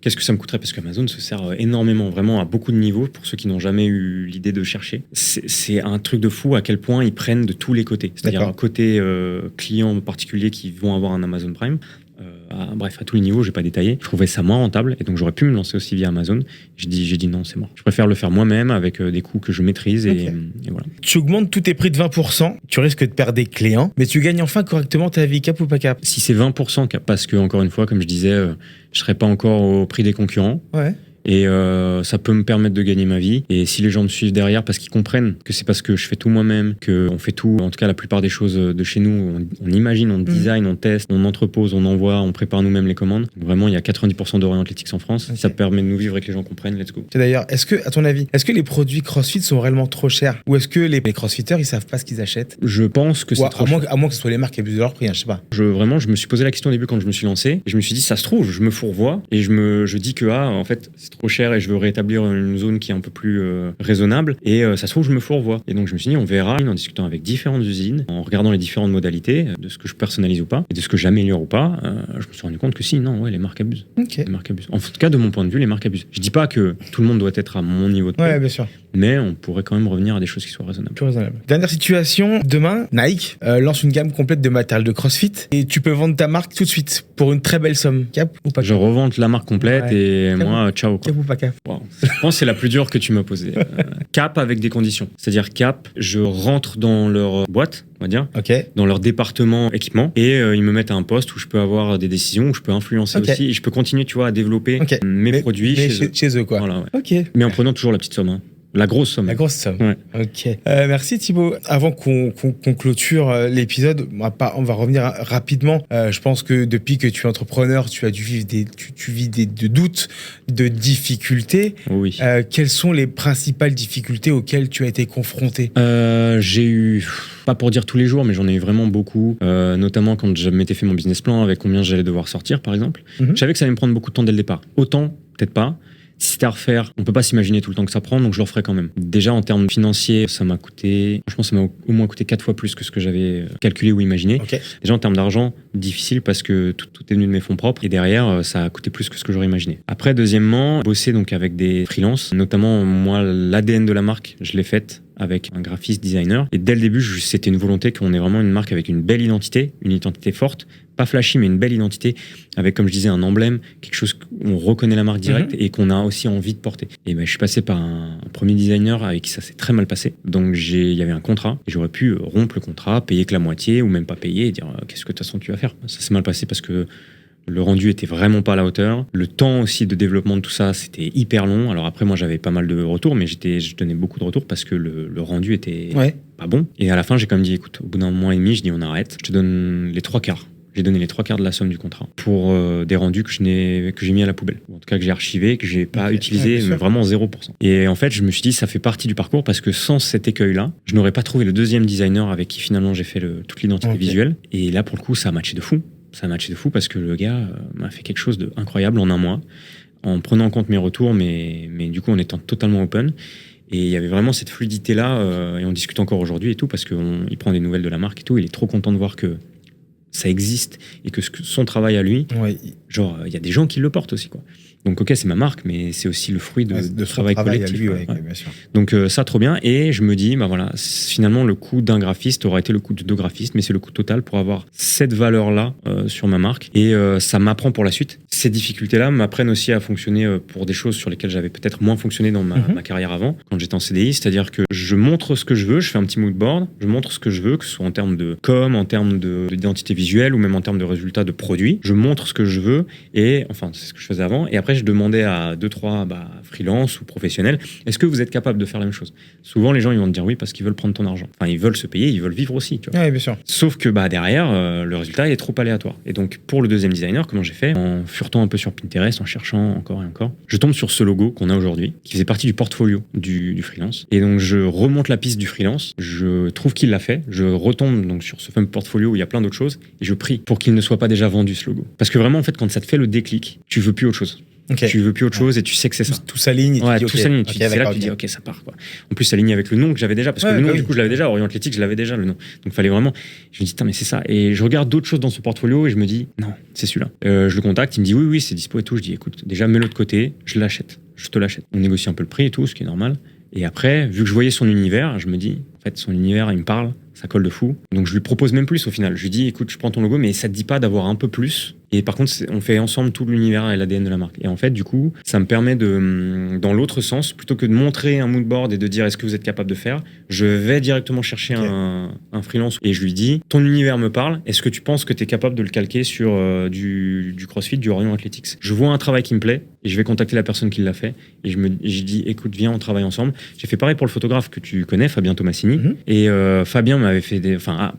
Qu'est-ce que ça me coûterait parce qu'Amazon se sert énormément, vraiment à beaucoup de niveaux pour ceux qui n'ont jamais eu l'idée de chercher. C'est un truc de fou à quel point ils prennent de tous les côtés. C'est-à-dire un côté client particulier qui vont avoir un Amazon Prime. Bref, à tous les niveaux, je n'ai pas détaillé. Je trouvais ça moins rentable et donc j'aurais pu me lancer aussi via Amazon. J'ai dit non, c'est mort. Je préfère le faire moi-même avec des coûts que je maîtrise et voilà. Tu augmentes tous tes prix de 20%, tu risques de perdre des clients, mais tu gagnes enfin correctement ta vie. Cap ou pas cap ? Si c'est 20% cap, parce que encore une fois, comme je disais, je serais pas encore au prix des concurrents. Ouais. Et ça peut me permettre de gagner ma vie. Et si les gens me suivent derrière parce qu'ils comprennent que c'est parce que je fais tout moi-même, qu'on fait tout, en tout cas la plupart des choses de chez nous, on imagine, on design, on teste, on entrepose, on envoie, on prépare nous-mêmes les commandes. Donc vraiment, il y a 90% d'Orient Athletics en France. Okay. Ça permet de nous vivre et que les gens comprennent. Let's go. Et d'ailleurs, est-ce que, à ton avis, est-ce que les produits CrossFit sont réellement trop chers? Ou est-ce que les CrossFitters, ils savent pas ce qu'ils achètent? Je pense que c'est trop cher. À moins que ce soit les marques qui abusent de leur prix, je sais pas. Je me suis posé la question au début quand je me suis lancé. Et je me suis dit, ça se trouve, je me fourvoie et je dis que en fait, c'est trop cher et je veux rétablir une zone qui est un peu plus raisonnable. Et ça se trouve, je me fourvoie. Et donc, je me suis dit, on verra en discutant avec différentes usines, en regardant les différentes modalités de ce que je personnalise ou pas et de ce que j'améliore ou pas. Je me suis rendu compte que les marques abusent. Okay. Les marques abusent. En tout cas, de mon point de vue, les marques abusent. Je dis pas que tout le monde doit être à mon niveau de prix. Ouais, bien sûr. Mais on pourrait quand même revenir à des choses qui soient raisonnables. Plus raisonnable. Dernière situation, demain, Nike lance une gamme complète de matériel de CrossFit et tu peux vendre ta marque tout de suite pour une très belle somme. Cap ou pas cap? Je revente la marque complète et cap moi, ciao. Cap ou pas cap? Wow. Je pense que c'est la plus dure que tu m'as posée. Cap avec des conditions. C'est-à-dire cap, je rentre dans leur boîte, on va dire, dans leur département équipement et ils me mettent à un poste où je peux avoir des décisions, où je peux influencer aussi et je peux continuer, tu vois, à développer mes produits chez eux, quoi. Voilà, ouais. Mais en prenant toujours la petite somme. La grosse somme. La grosse somme. Ouais. Ok. Merci Thibaut. Avant qu'on clôture l'épisode, on va revenir rapidement. Je pense que depuis que tu es entrepreneur, tu as dû vivre tu vis de doutes, de difficultés. Oui. Quelles sont les principales difficultés auxquelles tu as été confronté? J'ai eu, pas pour dire tous les jours, mais j'en ai eu vraiment beaucoup. Notamment quand je m'étais fait mon business plan avec combien j'allais devoir sortir, par exemple. Je savais que ça allait me prendre beaucoup de temps dès le départ. Autant, peut-être pas. Si c'était à refaire, on peut pas s'imaginer tout le temps que ça prend, donc je le referai quand même. Déjà en termes financiers, ça m'a au moins coûté 4 fois plus que ce que j'avais calculé ou imaginé. Déjà en termes d'argent, difficile parce que tout est venu de mes fonds propres et derrière ça a coûté plus que ce que j'aurais imaginé. Après deuxièmement, bosser donc avec des freelances, notamment moi l'ADN de la marque, je l'ai faite avec un graphiste designer et dès le début c'était une volonté qu'on ait vraiment une marque avec une belle identité, une identité forte, pas flashy mais une belle identité avec, comme je disais, un emblème, quelque chose où on reconnaît la marque directe et qu'on a aussi envie de porter. Et je suis passé par un premier designer avec qui ça s'est très mal passé, donc il y avait un contrat et j'aurais pu rompre le contrat, payer que la moitié ou même pas payer et dire qu'est-ce que de toute façon tu vas faire. Ça s'est mal passé parce que le rendu était vraiment pas à la hauteur. Le temps aussi de développement de tout ça, c'était hyper long. Alors après, moi, j'avais pas mal de retours, mais je donnais beaucoup de retours parce que le rendu était pas bon. Et à la fin, j'ai quand même dit, écoute, au bout d'un mois et demi, je dis, on arrête. Je te donne les 3/4. J'ai donné les 3/4 de la somme du contrat pour des rendus que j'ai mis à la poubelle. Ou en tout cas, que j'ai archivé, que j'ai pas utilisé, mais vraiment 0%. Et en fait, je me suis dit, ça fait partie du parcours parce que sans cet écueil-là, je n'aurais pas trouvé le deuxième designer avec qui finalement j'ai fait toute l'identité visuelle. Et là, pour le coup, ça a matché de fou. Ça a matché de fou parce que le gars m'a fait quelque chose d'incroyable en un mois, en prenant en compte mes retours, mais du coup en étant totalement open. Et il y avait vraiment cette fluidité-là, et on discute encore aujourd'hui et tout, parce qu'il prend des nouvelles de la marque et tout, il est trop content de voir que ça existe et que son travail à lui, genre, il y a des gens qui le portent aussi, quoi. Donc, ok, c'est ma marque, mais c'est aussi le fruit de travail collectif. Lui, bien sûr. Donc, ça, trop bien. Et je me dis, voilà, finalement, le coût d'un graphiste aurait été le coût de 2 graphistes, mais c'est le coût total pour avoir cette valeur-là sur ma marque. Et ça m'apprend pour la suite. Ces difficultés-là m'apprennent aussi à fonctionner pour des choses sur lesquelles j'avais peut-être moins fonctionné dans ma carrière avant, quand j'étais en CDI. C'est-à-dire que je montre ce que je veux, je fais un petit mood board, je montre ce que je veux, que ce soit en termes de com, en termes d'identité visuelle ou même en termes de résultats de produits. Je montre ce que je veux et, enfin, c'est ce que je faisais avant. Et après, je demandais à 2-3 freelance ou professionnels, est-ce que vous êtes capable de faire la même chose? Souvent, les gens, ils vont te dire oui parce qu'ils veulent prendre ton argent. Enfin, ils veulent se payer, ils veulent vivre aussi, tu vois. Oui, bien sûr. Sauf que derrière, le résultat est trop aléatoire. Et donc, pour le deuxième designer, comment j'ai fait? En furetant un peu sur Pinterest, en cherchant encore et encore, je tombe sur ce logo qu'on a aujourd'hui, qui faisait partie du portfolio du freelance. Et donc, je remonte la piste du freelance, je trouve qu'il l'a fait, je retombe donc sur ce fameux portfolio où il y a plein d'autres choses, et je prie pour qu'il ne soit pas déjà vendu, ce logo. Parce que vraiment, en fait, quand ça te fait le déclic, tu veux plus autre chose. Tu veux plus autre chose et tu sais que c'est ça. Tout s'aligne. Tout s'aligne. C'est là que tu dis ok, ça part, quoi. En plus, s'aligner avec le nom que j'avais déjà, parce que le nom, du coup, je l'avais déjà. Orient Athletics, je l'avais déjà, le nom. Donc, il fallait vraiment. Je me dis, mais c'est ça. Et je regarde d'autres choses dans ce portfolio et je me dis, non, c'est celui-là. Je le contacte, il me dit, oui, c'est dispo et tout. Je dis, écoute, déjà, mets-le de côté, je l'achète. Je te l'achète. On négocie un peu le prix et tout, ce qui est normal. Et après, vu que je voyais son univers, je me dis, en fait, son univers, il me parle, ça colle de fou. Donc, je lui propose même plus au final. Je lui dis, écoute, je prends ton logo, mais ça te dit pas d'avoir un peu plus. Et par contre, on fait ensemble tout l'univers et l'ADN de la marque. Et en fait, du coup, ça me permet dans l'autre sens, plutôt que de montrer un mood board et de dire est-ce que vous êtes capable de faire, je vais directement chercher un freelance et je lui dis, ton univers me parle, est-ce que tu penses que tu es capable de le calquer sur du CrossFit, du Orient Athletics? Je vois un travail qui me plaît, et je vais contacter la personne qui l'a fait. Et je dis, écoute, viens, on travaille ensemble. J'ai fait pareil pour le photographe que tu connais, Fabien Tomassini. Et Fabien m'avait fait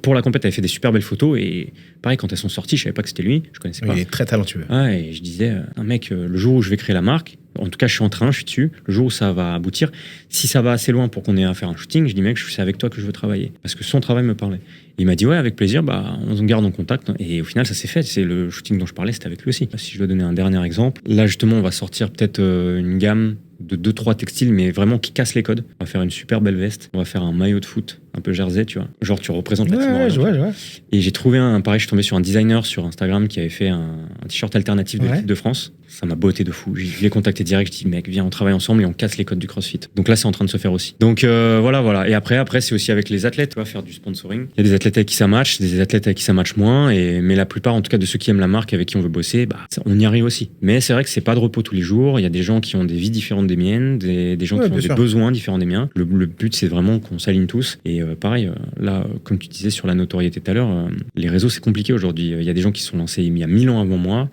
pour la compète, avait fait des super belles photos. Et pareil, quand elles sont sorties, je savais pas que c'était lui. Je connaissais pas. Il est très talentueux. Et je disais, un mec, le jour où je vais créer la marque, en tout cas, je suis en train, je suis dessus. Le jour où ça va aboutir, si ça va assez loin pour qu'on ait à faire un shooting, je dis, mec, c'est avec toi que je veux travailler. Parce que son travail me parlait. Et il m'a dit, ouais, avec plaisir, on garde en contact. Et au final, ça s'est fait. C'est le shooting dont je parlais, c'était avec lui aussi. Si je dois donner un dernier exemple, là, justement, on va sortir peut-être une gamme de 2-3 textiles, mais vraiment qui cassent les codes. On va faire une super belle veste. On va faire un maillot de foot, un peu jersey, tu vois. Genre, tu représentes la team. Je vois. Et j'ai trouvé pareil, je suis tombé sur un designer sur Instagram qui avait fait un t-shirt alternatif de l'équipe de France. Ça m'a botté de fou. Je l'ai contacté direct. Je dis, mec, viens, on travaille ensemble et on casse les codes du CrossFit. Donc là, c'est en train de se faire aussi. Donc voilà. Et après, c'est aussi avec les athlètes. Tu vas faire du sponsoring. Il y a des athlètes avec qui ça match, des athlètes avec qui ça match moins. Mais la plupart, en tout cas, de ceux qui aiment la marque, avec qui on veut bosser, on y arrive aussi. Mais c'est vrai que c'est pas de repos tous les jours. Il y a des gens qui ont des vies différentes des miennes, des gens qui ont des besoins différents des miens. Le but, c'est vraiment qu'on s'aligne tous. Et pareil, là, comme tu disais sur la notoriété tout à l'heure, les réseaux, c'est compliqué aujourd'hui. Il y a des gens qui se sont lancés il y a 1000 ans avant moi.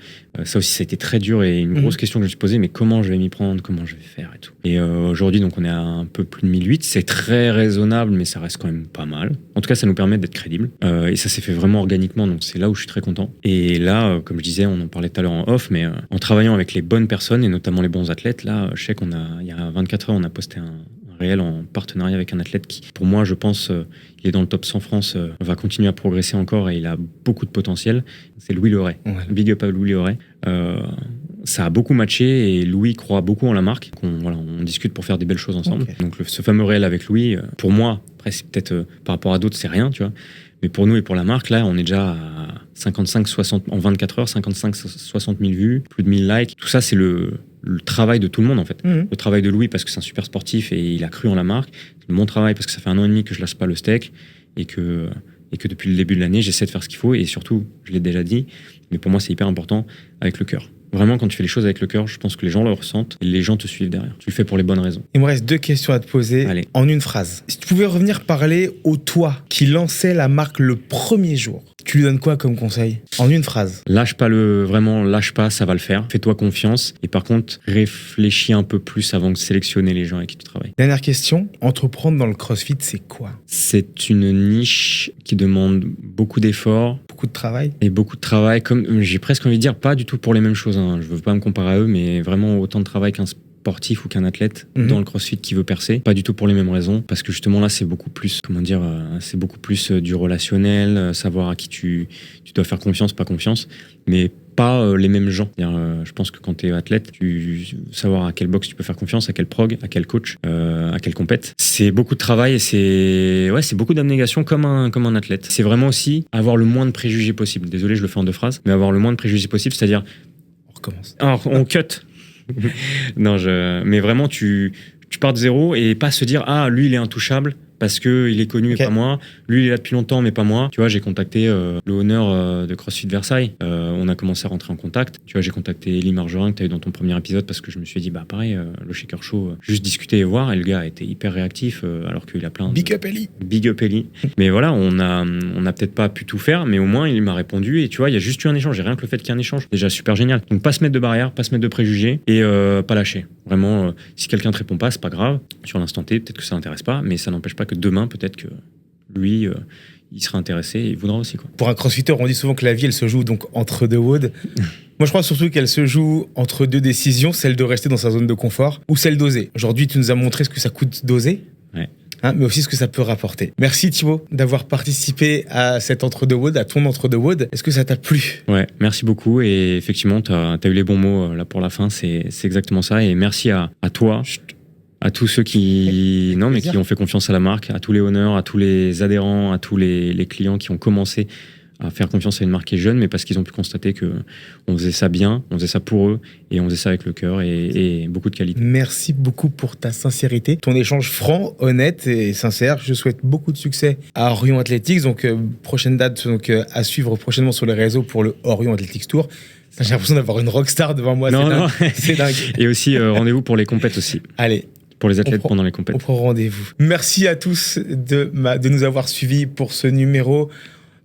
Ça aussi, ça a été très dur et une grosse question que je me suis posée, mais comment je vais m'y prendre, comment je vais faire et tout. Et aujourd'hui, donc, on est à un peu plus de 1008. C'est très raisonnable, mais ça reste quand même pas mal. En tout cas, ça nous permet d'être crédibles. Et ça s'est fait vraiment organiquement, donc c'est là où je suis très content. Et là, comme je disais, on en parlait tout à l'heure en off, mais en travaillant avec les bonnes personnes et notamment les bons athlètes, là, je sais il y a 24 heures, on a posté un réel en partenariat avec un athlète qui, pour moi, je pense, il est dans le top 100 France, va continuer à progresser encore et il a beaucoup de potentiel. C'est Louis Leray. Ouais. Big up à Louis Leray. Ça a beaucoup matché et Louis croit beaucoup en la marque. On discute pour faire des belles choses ensemble. Okay. Donc ce fameux réel avec Louis, pour moi, après c'est peut-être par rapport à d'autres, c'est rien, tu vois. Mais pour nous et pour la marque, là, on est déjà à 55-60 en 24 heures, 55-60 000 vues, plus de 1000 likes. Tout ça, c'est le travail de tout le monde, en fait. Le travail de Louis, parce que c'est un super sportif et il a cru en la marque. Mon travail, parce que ça fait 1 an et demi que je lâche pas le steak et que depuis le début de l'année, j'essaie de faire ce qu'il faut. Et surtout, je l'ai déjà dit, mais pour moi, c'est hyper important, avec le cœur. Vraiment, quand tu fais les choses avec le cœur, je pense que les gens le ressentent et les gens te suivent derrière. Tu le fais pour les bonnes raisons. Il me reste 2 questions à te poser. Allez. En une phrase. Si tu pouvais revenir parler au toi qui lançait la marque le premier jour, tu lui donnes quoi comme conseil? En une phrase. Lâche pas, ça va le faire. Fais-toi confiance. Et par contre, réfléchis un peu plus avant de sélectionner les gens avec qui tu travailles. Dernière question. Entreprendre dans le CrossFit, c'est quoi? C'est une niche qui demande beaucoup d'efforts. Beaucoup de travail. Et beaucoup de travail. Comme j'ai presque envie de dire, pas du tout pour les mêmes choses. Je veux pas me comparer à eux, mais vraiment autant de travail qu'un sportif ou qu'un athlète dans le CrossFit qui veut percer, pas du tout pour les mêmes raisons, parce que justement là c'est beaucoup plus, c'est beaucoup plus du relationnel, savoir à qui tu dois faire confiance, pas confiance, mais pas les mêmes gens. Je pense que quand tu es athlète, savoir à quel box tu peux faire confiance, à quel prog, à quel coach, à quel compète. C'est beaucoup de travail et c'est beaucoup d'abnégation comme un athlète. C'est vraiment aussi avoir le moins de préjugés possible. Désolé, je le fais en 2 phrases, mais avoir le moins de préjugés possible, c'est-à-dire... On recommence. Alors, on cut. Non, mais vraiment, tu pars de zéro et pas se dire, lui, il est intouchable parce qu'il est connu et pas moi. Lui, il est là depuis longtemps, mais pas moi. Tu vois, j'ai contacté le honneur de CrossFit Versailles. On a commencé à rentrer en contact. Tu vois, j'ai contacté Elie Margerin, que tu as eu dans ton premier épisode, parce que je me suis dit, pareil, le Shaker Show, juste discuter et voir. Et le gars était hyper réactif, alors qu'il a plein de... Big up Elie. Big up Elie. Mais voilà, on a peut-être pas pu tout faire, mais au moins, il m'a répondu. Et tu vois, il y a juste eu un échange. Et rien que le fait qu'il y ait un échange, déjà super génial. Donc, pas se mettre de barrières, pas se mettre de préjugés et pas lâcher. Vraiment, si quelqu'un te répond pas, c'est pas grave. Sur l'instant T, peut-être que ça l'intéresse pas, mais ça n'empêche pas que demain, peut-être que lui, il sera intéressé et il voudra aussi, quoi. Pour un crossfitter, on dit souvent que la vie, elle se joue donc entre 2 WOD. Moi, je crois surtout qu'elle se joue entre 2 décisions, celle de rester dans sa zone de confort ou celle d'oser. Aujourd'hui, tu nous as montré ce que ça coûte d'oser. Ouais. Mais aussi ce que ça peut rapporter. Merci Thibaut d'avoir participé à cet entre-deux WOD, à ton entre-deux WOD. Est-ce que ça t'a plu? Ouais, merci beaucoup. Et effectivement, t'as eu les bons mots là pour la fin. C'est exactement ça. Et merci à toi, à tous ceux qui ont fait confiance à la marque, à tous les honneurs, à tous les adhérents, à tous les clients qui ont commencé à faire confiance à une marque qui est jeune, mais parce qu'ils ont pu constater qu'on faisait ça bien, on faisait ça pour eux, et on faisait ça avec le cœur et beaucoup de qualité. Merci beaucoup pour ta sincérité, ton échange franc, honnête et sincère. Je souhaite beaucoup de succès à Orion Athletics. Donc, prochaine date à suivre prochainement sur les réseaux pour le Orion Athletics Tour. J'ai l'impression d'avoir une rockstar devant moi, c'est dingue. Et aussi, rendez-vous pour les compètes aussi. Allez. Pour les athlètes pendant les compètes. On prend rendez-vous. Merci à tous de nous avoir suivis pour ce numéro.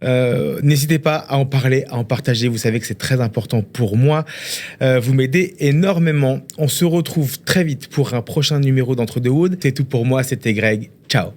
N'hésitez pas à en parler, à en partager. Vous savez que c'est très important pour moi. Vous m'aidez énormément. On se retrouve très vite pour un prochain numéro d'Entre deux Woods. C'est tout pour moi. C'était Greg. Ciao.